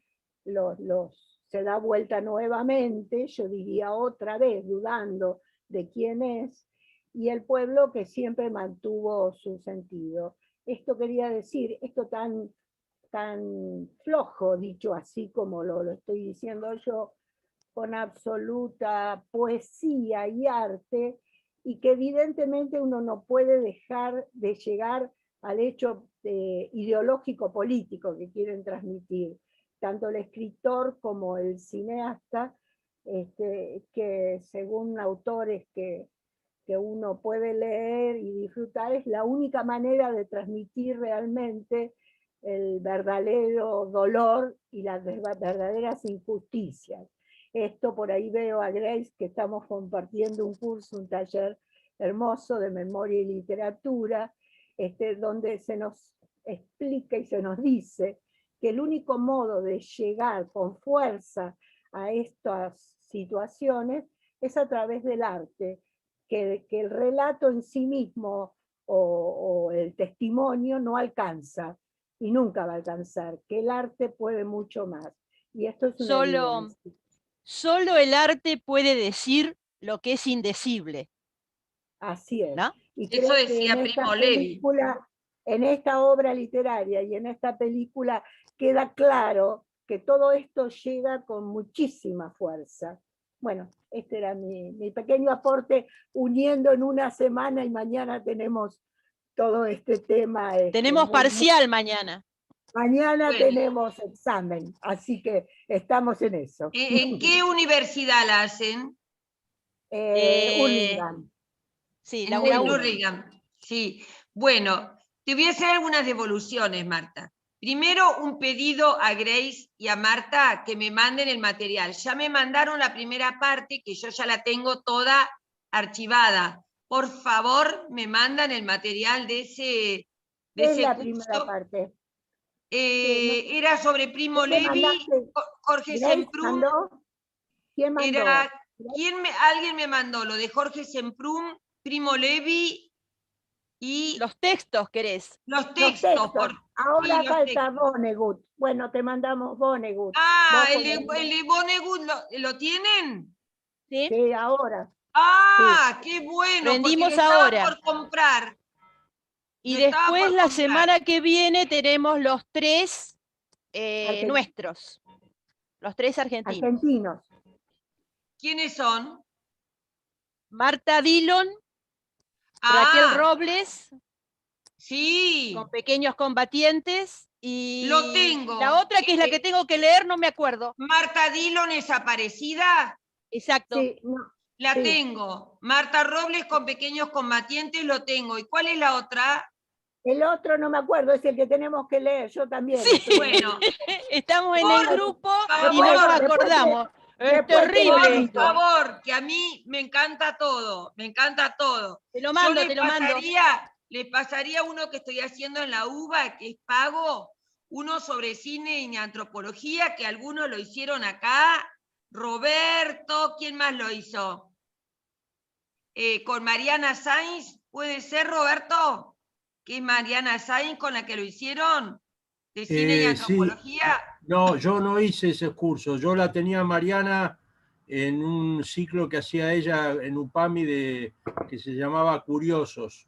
se da vuelta nuevamente, yo diría otra vez, dudando de quién es, y el pueblo que siempre mantuvo su sentido. Esto quería decir, esto tan flojo, dicho así como lo estoy diciendo yo, con absoluta poesía y arte, y que evidentemente uno no puede dejar de llegar al hecho ideológico político que quieren transmitir, tanto el escritor como el cineasta, que según autores que uno puede leer y disfrutar, es la única manera de transmitir realmente el verdadero dolor y las verdaderas injusticias. Esto por ahí veo a Grace, que estamos compartiendo un curso, un taller hermoso de memoria y literatura, donde se nos explica y se nos dice que el único modo de llegar con fuerza a estas situaciones es a través del arte, que el relato en sí mismo o el testimonio no alcanza, y nunca va a alcanzar, que el arte puede mucho más. Y esto es una evidencia. Solo el arte puede decir lo que es indecible. Así es. ¿No? Y Eso creo que decía en Primo esta Levi. película, en esta obra literaria y en esta película queda claro que todo esto llega con muchísima fuerza. Bueno, este era mi pequeño aporte, uniendo en una semana, y mañana tenemos todo este tema. Tenemos parcial mañana. Mañana Bueno. tenemos examen, así que estamos en eso. ¿En qué universidad la hacen? Hurlingham. Sí, En la el UNA. Hurlingham. Sí. Bueno, te voy a hacer algunas devoluciones, Marta. Primero, un pedido a Grace y a Marta que me manden el material. Ya me mandaron la primera parte, que yo ya la tengo toda archivada. Por favor, me mandan el material de ese ¿Qué es la curso. primera parte? Era sobre Primo ¿Qué Levi, mandaste? Jorge ¿Grace Semprún. mandó? ¿Quién mandó? Alguien me mandó lo de Jorge Semprún, Primo Levi y Los textos, ¿querés? los textos. Ahora sí, falta Vonnegut. Bueno, te mandamos Vonnegut. El de Vonnegut, ¿lo tienen? Sí. Sí, ahora. Qué bueno, Rendimos porque lo estaba ahora. por comprar. Y Lo estaba después por la comprar. semana que viene tenemos los tres nuestros. Los tres argentinos. ¿Quiénes son? Marta Dillon, Raquel Robles, sí, con Pequeños Combatientes, y lo tengo. la otra, que es la que tengo que leer, no me acuerdo. Marta Dillon desaparecida. Exacto. Sí, no, La sí. tengo. Marta Robles con Pequeños Combatientes lo tengo. ¿Y cuál es la otra? El otro no me acuerdo, es el que tenemos que leer, yo también. Sí. Bueno, Estamos en por el grupo y favor, no nos después acordamos. Es después te terrible por esto. favor, que a mí me encanta todo, me encanta todo. Te lo mando, Yo te lo mando. les pasaría uno que estoy haciendo en la UBA, que es pago, uno sobre cine y antropología, que algunos lo hicieron acá. Roberto, ¿quién más lo hizo? Con Mariana Sainz, ¿puede ser, Roberto? ¿Que es Mariana Sainz con la que lo hicieron? ¿De cine y Sí. antropología? No, yo no hice ese curso. Yo la tenía Mariana en un ciclo que hacía ella en UPAMI que se llamaba Curiosos.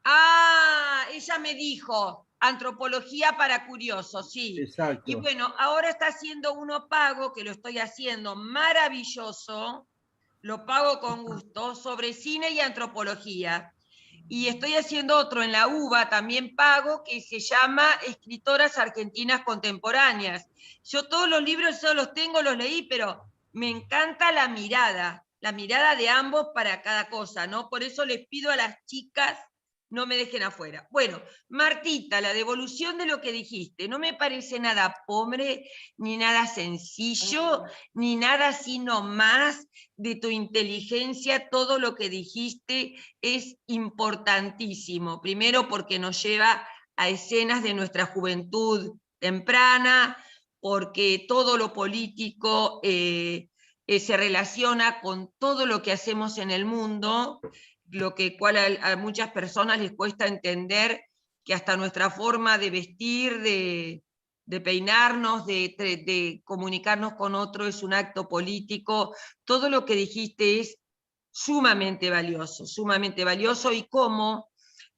Ah, ella me dijo, antropología para curiosos, sí. Exacto. Y bueno, ahora está haciendo uno pago, que lo estoy haciendo maravilloso, lo pago con gusto, sobre cine y antropología. Y estoy haciendo otro en la UBA, también pago, que se llama Escritoras Argentinas Contemporáneas. Yo todos los libros, yo los tengo, los leí, pero me encanta la mirada de ambos para cada cosa, ¿no? Por eso les pido a las chicas, no me dejen afuera. Bueno, Martita, la devolución de lo que dijiste, no me parece nada pobre, ni nada sencillo, ni nada sino más de tu inteligencia. Todo lo que dijiste es importantísimo. Primero porque nos lleva a escenas de nuestra juventud temprana, porque todo lo político se relaciona con todo lo que hacemos en el mundo, lo que cual a muchas personas les cuesta entender, que hasta nuestra forma de vestir, de peinarnos, de comunicarnos con otro es un acto político. Todo lo que dijiste es sumamente valioso, y cómo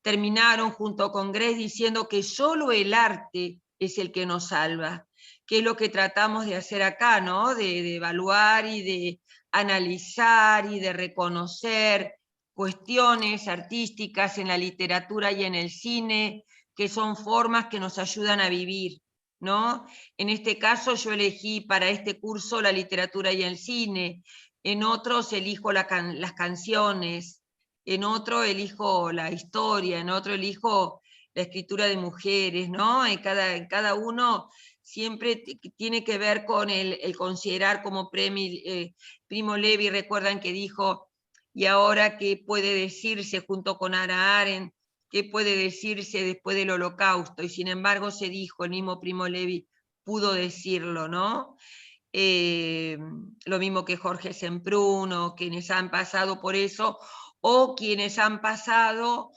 terminaron junto con Grace diciendo que solo el arte es el que nos salva, que es lo que tratamos de hacer acá, ¿no? De evaluar y de analizar y de reconocer cuestiones artísticas en la literatura y en el cine, que son formas que nos ayudan a vivir, ¿no? En este caso yo elegí para este curso la literatura y el cine, en otros elijo las canciones, en otro elijo la historia, en otro elijo la escritura de mujeres, ¿no? En cada uno siempre tiene que ver con el considerar, como Primo Levi, recuerdan que dijo, y ahora qué puede decirse junto con Hannah Arendt, qué puede decirse después del Holocausto, y sin embargo se dijo, el mismo Primo Levi pudo decirlo, ¿no? Lo mismo que Jorge Sempruno, quienes han pasado por eso, o quienes han pasado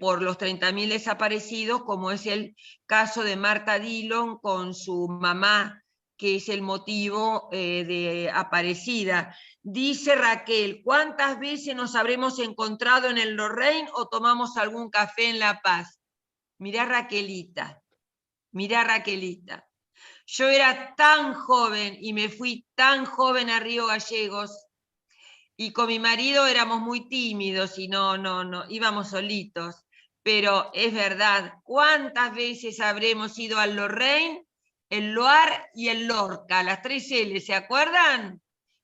por los 30.000 desaparecidos, como es el caso de Marta Dillon con su mamá, que es el motivo de Aparecida. Dice Raquel, ¿cuántas veces nos habremos encontrado en el Lorraine o tomamos algún café en La Paz? Mirá Raquelita. Yo era tan joven y me fui tan joven a Río Gallegos, y con mi marido éramos muy tímidos y no, íbamos solitos. Pero es verdad, ¿cuántas veces habremos ido al Lorraine, el Loire y el Lorca? Las 3 L, ¿se acuerdan?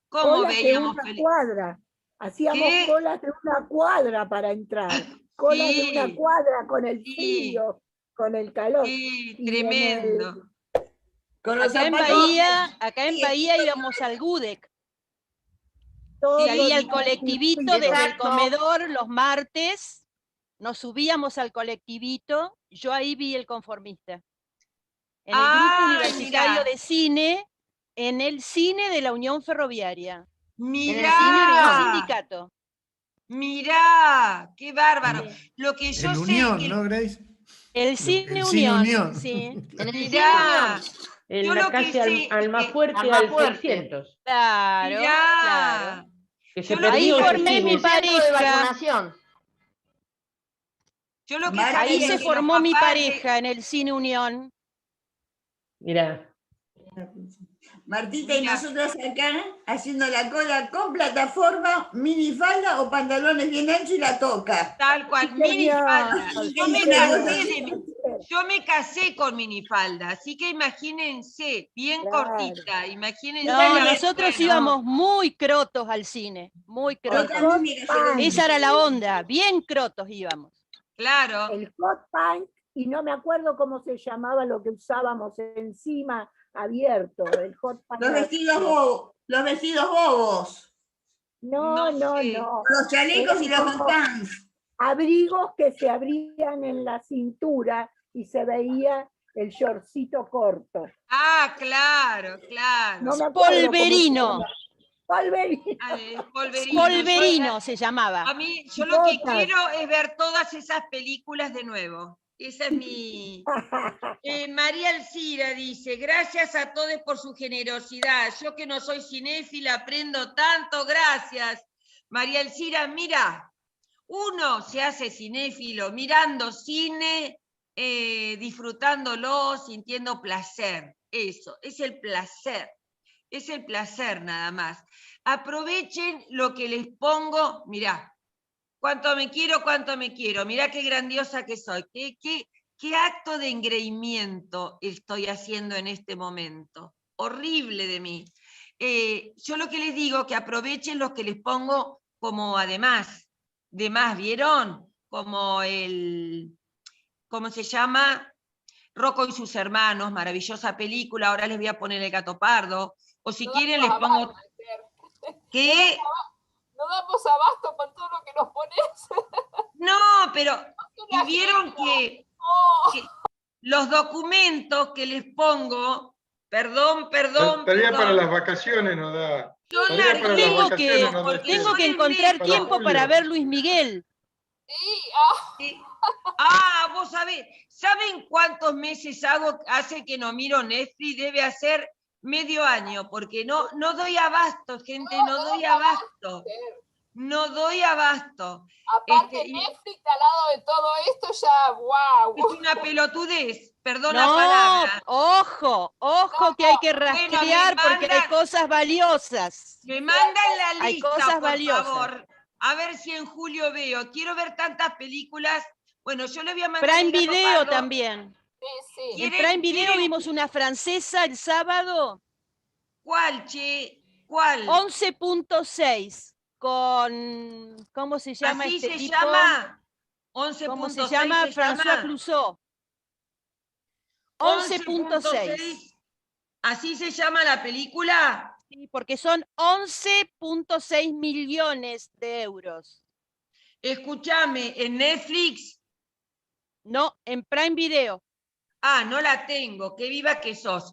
¿Cómo Colas veíamos de una cuadra. Hacíamos ¿Qué? colas de una cuadra para entrar. Colas de una Sí, cuadra con el sí, frío, con el calor. sí, Y en tremendo. Con los Acá en zapatos. Bahía íbamos al Gudec. todos Y ahí los el colectivito circuitos. desde el Exacto. comedor los martes, nos subíamos al colectivito, yo ahí vi El Conformista. En el grupo Ay, universitario mirá. de cine, en el cine de la Unión Ferroviaria. En el cine de un Mirá, sindicato. mirá, qué bárbaro. Lo que yo El sé Unión, que ¿no, Grace? El Cine el Cine Unión, Unión. sí. En el Cine mirá, Unión. En yo la lo que calle sé Almafuerte Almafuerte. al 600, Claro, claro. mirá. que se Yo lo Ahí perdió ese formé mi cine. Centro de pareja. vacunación. Yo lo que Ahí Ahí sabía se es que los formó mi papás pareja en el Cine Unión. Mirá, Martita y Mira. nosotras acá haciendo la cola con plataforma, minifalda o pantalones bien anchos y la toca. tal cual, Sí, señor. minifalda. Yo me Sí, casé señor. yo me casé con minifalda, así que imagínense, bien Claro. cortita, imagínense. No, Bueno, nosotros bueno, íbamos muy crotos al cine, muy Yo crotos. también me casé con Esa era la onda, bien crotos íbamos. Claro. El hot pants, y no me acuerdo cómo se llamaba lo que usábamos encima abierto, el hot pants. Los vestidos bobos. Los vestidos bobos. No, no, sé. no. Los chalecos y los Eran hot pants. abrigos que se abrían en la cintura y se veía el shortcito corto. Ah, claro, claro. No me acuerdo cómo se Polverino. llama. Polverino. Ah, polverino. Polverino se llamaba. A mí, yo lo que Botas. quiero es ver todas esas películas de nuevo. Esa es mi... María Alcira dice, gracias a todos por su generosidad. Yo que no soy cinéfila aprendo tanto, gracias. María Alcira, mira, uno se hace cinéfilo mirando cine, disfrutándolo, sintiendo placer. Eso, es el placer. Es el placer nada más. Aprovechen lo que les pongo. Mirá, cuánto me quiero. Mirá qué grandiosa que soy. Qué acto de engreimiento estoy haciendo en este momento. Horrible de mí. Yo lo que les digo, que aprovechen lo que les pongo como además. De más, ¿vieron? Como ¿cómo se llama? Rocco y sus hermanos, maravillosa película. Ahora les voy a poner El Gato Pardo. O si quieren les pongo... ¿Qué? No damos abasto con todo lo que nos pones. No, pero y vieron que los documentos que les pongo, perdón. Tarea para las vacaciones no da. Son Tarea para las vacaciones no da. Tengo que encontrar Para tiempo julio. para ver Luis Miguel. Sí, Vos sabés, ¿saben cuántos meses hace que no miro Netflix? Debe hacer medio año, porque no doy abasto, gente, no doy abasto. No doy abasto. aparte Netflix al lado de todo esto ya, wow. Es una pelotudez, perdón la No, palabra. ojo que hay que rastrear porque hay cosas valiosas. Me mandan la Hay lista, cosas por valiosas. favor. A ver si en julio veo. Quiero ver tantas películas. Bueno, yo le voy a mandar Prime El Gato Video Pardo. también. Sí. En Prime Video vimos una francesa el sábado. ¿Cuál, che? ¿Cuál? 11.6 con, ¿cómo se llama Así este se tipo? llama. 11.6 ¿Cómo se llama? François Clouseau. 11.6. ¿Así se llama la película? Sí, porque son 11.6 millones de euros. Escúchame, ¿en Netflix? No, en Prime Video. No la tengo. Qué viva que sos.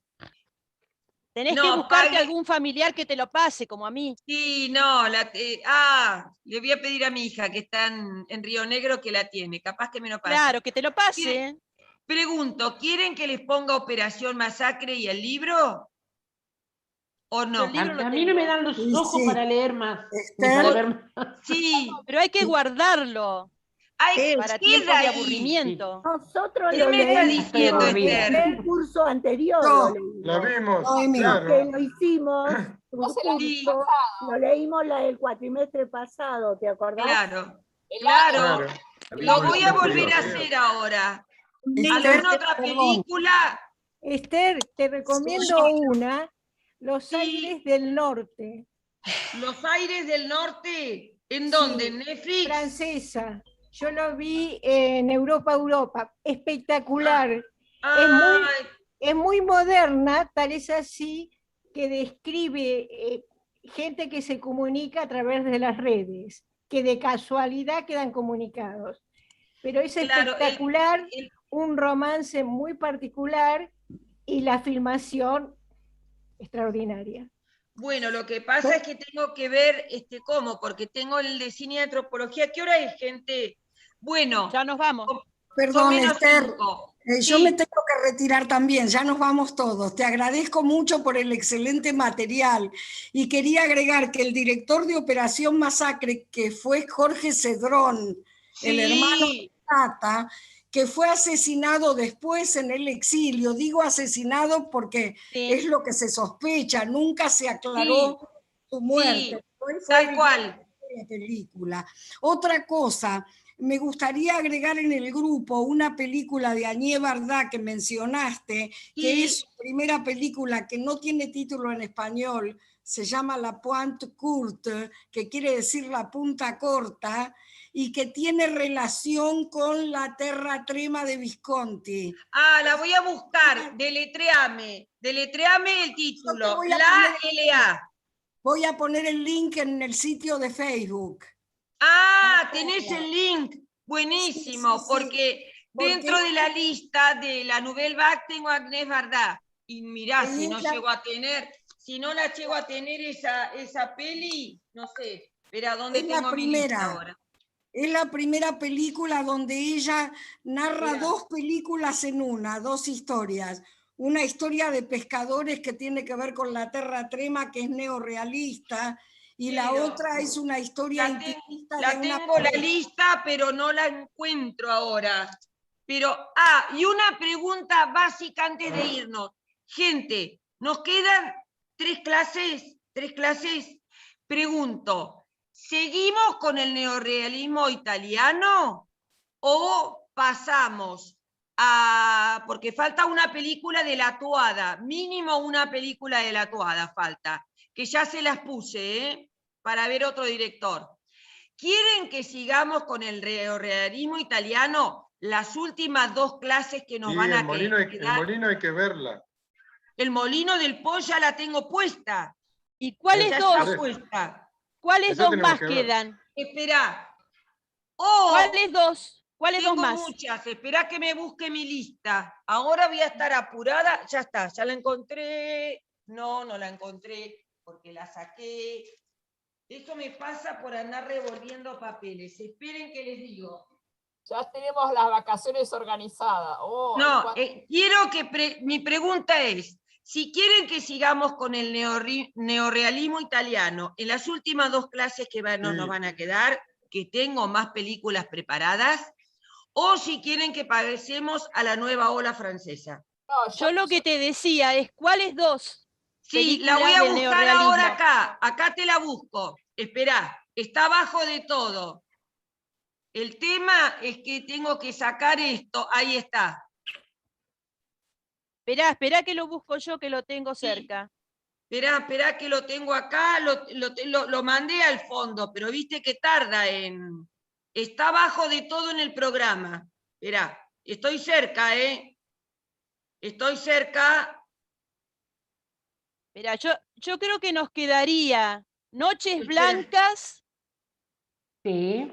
Tenés No, que buscarte pague. algún familiar que te lo pase, como a mí. Sí, no, le voy a pedir a mi hija que está en Río Negro que la tiene, capaz que me lo pase. Claro, que te lo pase. Pregunto, ¿quieren que les ponga Operación Masacre y el libro? ¿O no? A mí no me dan los ojos para leer más. Sí. Pero hay que guardarlo. Para tiempos de aburrimiento. Nosotros ¿Qué lo me está leímos diciendo, en Esther? el curso anterior. No, lo leímos. la vimos, Que claro. lo hicimos, un se la vi curso, lo leímos el cuatrimestre pasado, ¿te acordás? Claro. Lo voy a volver a hacer ahora. ¿Alguna otra película? Esther, te recomiendo una, Los Aires del Norte. ¿Los Aires del Norte? ¿En dónde? ¿En Netflix? Francesa. Yo lo vi en Europa. Espectacular. Es muy moderna, tal es así que describe gente que se comunica a través de las redes, que de casualidad quedan comunicados. Pero es espectacular, un romance muy particular y la filmación extraordinaria. Bueno, lo que pasa es que tengo que ver cómo, porque tengo el de cine y antropología. ¿Qué hora es, gente? Bueno. Ya nos vamos. Perdón, Esther, yo Sí. me tengo que retirar también, ya nos vamos todos. Te agradezco mucho por el excelente material y quería agregar que el director de Operación Masacre, que fue Jorge Cedrón, el hermano de Tata, que fue asesinado después en el exilio. Digo asesinado porque es lo que se sospecha, nunca se aclaró su muerte. Tal cual. La película. Otra cosa, me gustaría agregar en el grupo una película de Agnès Varda que mencionaste, que es su primera película que no tiene título en español, se llama La Pointe Courte, que quiere decir la punta corta, y que tiene relación con la Terra Trema de Visconti. Ah, la voy a buscar, deletréame el título, Voy a la poner- LA. Voy a poner el link en el sitio de Facebook. Ah, tenés el link, buenísimo, Sí, sí, sí. porque dentro de la lista de la Nouvelle Vague tengo a Agnès Varda. Y mirá, si no llego a tener, si no la llego a tener esa peli, no sé, pero ¿a dónde Es tengo la mi lista primera. ahora? Es la primera película donde ella narra dos películas en una, dos historias. Una historia de pescadores que tiene que ver con la Terra Trema, que es neorrealista, y la otra es una historia intimista de una Tengo la pareja. lista, pero no la encuentro ahora. Pero, y una pregunta básica antes de irnos. Gente, nos quedan 3 clases. Pregunto, ¿seguimos con el neorrealismo italiano o pasamos a... porque falta una película de la Tuada, mínimo una película de la Tuada falta, que ya se las puse, para ver otro director. ¿Quieren que sigamos con el neorrealismo italiano? Las últimas 2 clases que nos van a quedar. El Molino hay que verla. El Molino del Po ya la tengo puesta. ¿Y cuáles dos? ¿Cuáles dos más quedan? Esperá. ¿Cuáles dos? ¿Cuáles dos más? Tengo muchas, esperá que me busque mi lista. Ahora voy a estar apurada. Ya está, ya la encontré. No la encontré porque la saqué. Eso me pasa por andar revolviendo papeles. Esperen que les digo. Ya tenemos las vacaciones organizadas. Oh, No, quiero que mi pregunta es, si quieren que sigamos con el neorrealismo italiano, en las últimas 2 clases que nos van a quedar, que tengo más películas preparadas, o si quieren que pasemos a la nueva ola francesa. No, yo lo que te decía es, ¿cuáles dos? Sí, la voy a buscar ahora acá te la busco. Esperá, está abajo de todo. El tema es que tengo que sacar esto, ahí está. Esperá que lo busco yo, que lo tengo cerca. Esperá que lo tengo acá, lo mandé al fondo, pero viste que tarda en... Está abajo de todo en el programa. Esperá, estoy cerca, Estoy cerca. Esperá, yo creo que nos quedaría Noches Blancas. Sí.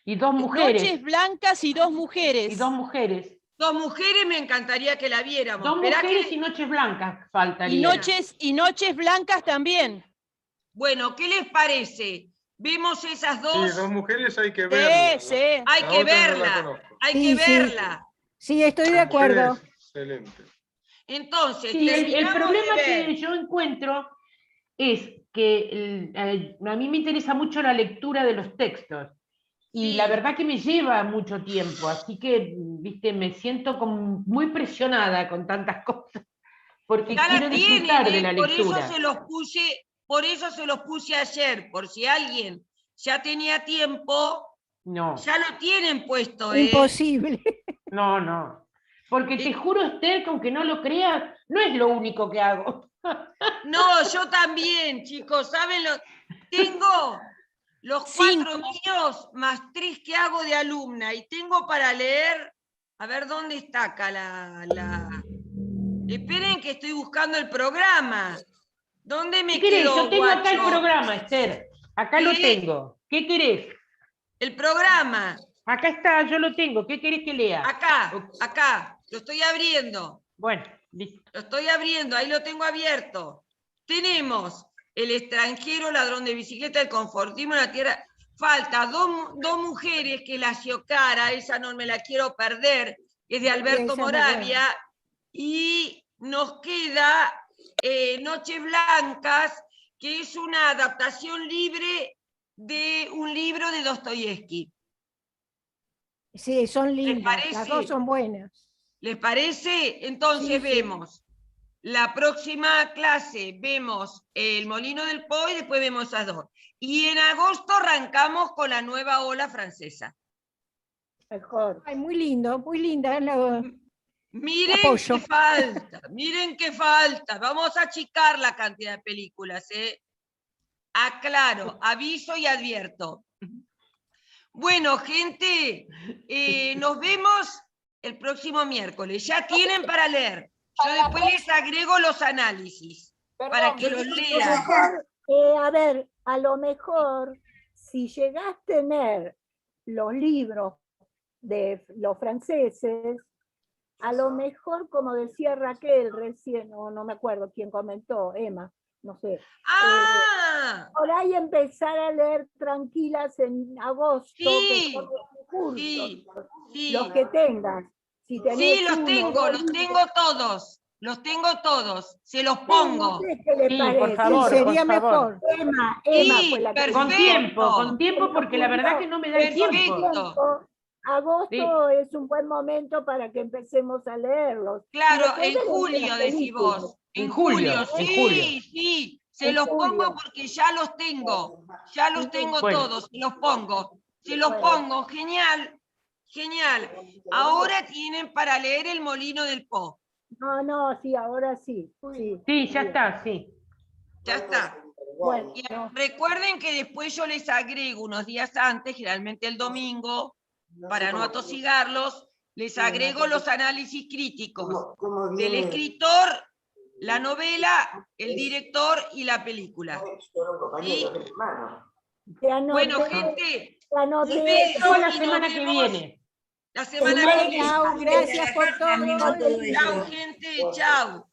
Y 2 mujeres. Noches Blancas y 2 mujeres. Y 2 mujeres. 2 mujeres me encantaría que la viéramos. 2 mujeres y Noches Blancas faltaría. Y Noches Blancas también. Bueno, ¿qué les parece? ¿Vemos esas 2? Sí, 2 mujeres hay que verla. Sí. Hay que verla. Hay que verla. Sí, estoy de acuerdo. Excelente. Entonces, sí, el problema que yo encuentro es que a mí me interesa mucho la lectura de los textos. Y la verdad que me lleva mucho tiempo, así que, viste, me siento como muy presionada con tantas cosas, porque ya quiero disfrutar de la lectura. Por eso se los puse ayer, por si alguien ya tenía tiempo, ya lo tienen puesto. Imposible. No, porque te juro, Esther, que aunque no lo creas, no es lo único que hago. No, yo también, chicos, ¿saben? Tengo los 4 míos más 3 que hago de alumna y tengo para leer, a ver dónde está acá Esperen que estoy buscando el programa. ¿Dónde me ¿Qué querés? quedó, Yo tengo acá el guacho? programa, Esther. Acá lo tengo. ¿Qué querés? El programa. Acá está, yo lo tengo. ¿Qué querés que lea? Acá. Lo estoy abriendo. Bueno, listo. Lo estoy abriendo, ahí lo tengo abierto. Tenemos El extranjero, ladrón de bicicleta, El confortismo en la tierra. Falta dos mujeres que la Xiocara, esa no me la quiero perder, que es de Alberto Moravia. Y nos queda Noches Blancas, que es una adaptación libre de un libro de Dostoyevsky. Sí, son lindas, las 2 son buenas. ¿Les parece? Entonces vemos la próxima clase, vemos El Molino del Po y después vemos esas 2. Y en agosto arrancamos con la nueva ola francesa. Mejor. Ay, muy lindo, muy linda. Miren qué falta. Vamos a achicar la cantidad de películas. Aclaro, aviso y advierto. Bueno, gente, nos vemos el próximo miércoles. Ya tienen para leer. Yo después les agrego los análisis para que los lean. A ver, a lo mejor, si llegás a tener los libros de los franceses, a lo mejor, como decía Raquel recién, o no me acuerdo quién comentó, Emma, no sé. Por ahí empezar a leer tranquilas en agosto, Sí, que son los cursos, sí. los que tengas. Si tenés Sí, los uno, tengo, dos los libros. tengo todos. Los tengo todos. Se los pongo. No sé qué le Sí, parece. por favor, Sería por favor. mejor. Emma Sí, fue la que perfecto. Con tiempo, porque la verdad que no me da el tiempo. Perfecto. Agosto es un buen momento para que empecemos a leerlos. Claro, Y después en veremos julio las decís películas. vos. En julio, sí, en julio. sí. Se En los pongo julio. porque ya los tengo. Ya los tengo Bueno. todos. Se los pongo. Se los pongo. Genial. Genial. Ahora tienen para leer El Molino del Po. No, sí, ahora sí. Sí, ya está, sí. Ya está. Bueno, Y recuerden que después yo les agrego unos días antes, generalmente el domingo, para no atosigarlos, les agrego los análisis críticos del escritor, la novela, el director y la película. ¿Sí? Bueno, gente, un beso La y semana nos que vemos viene. la semana que viene. Chao, gracias por todo. Chao, gente, chao.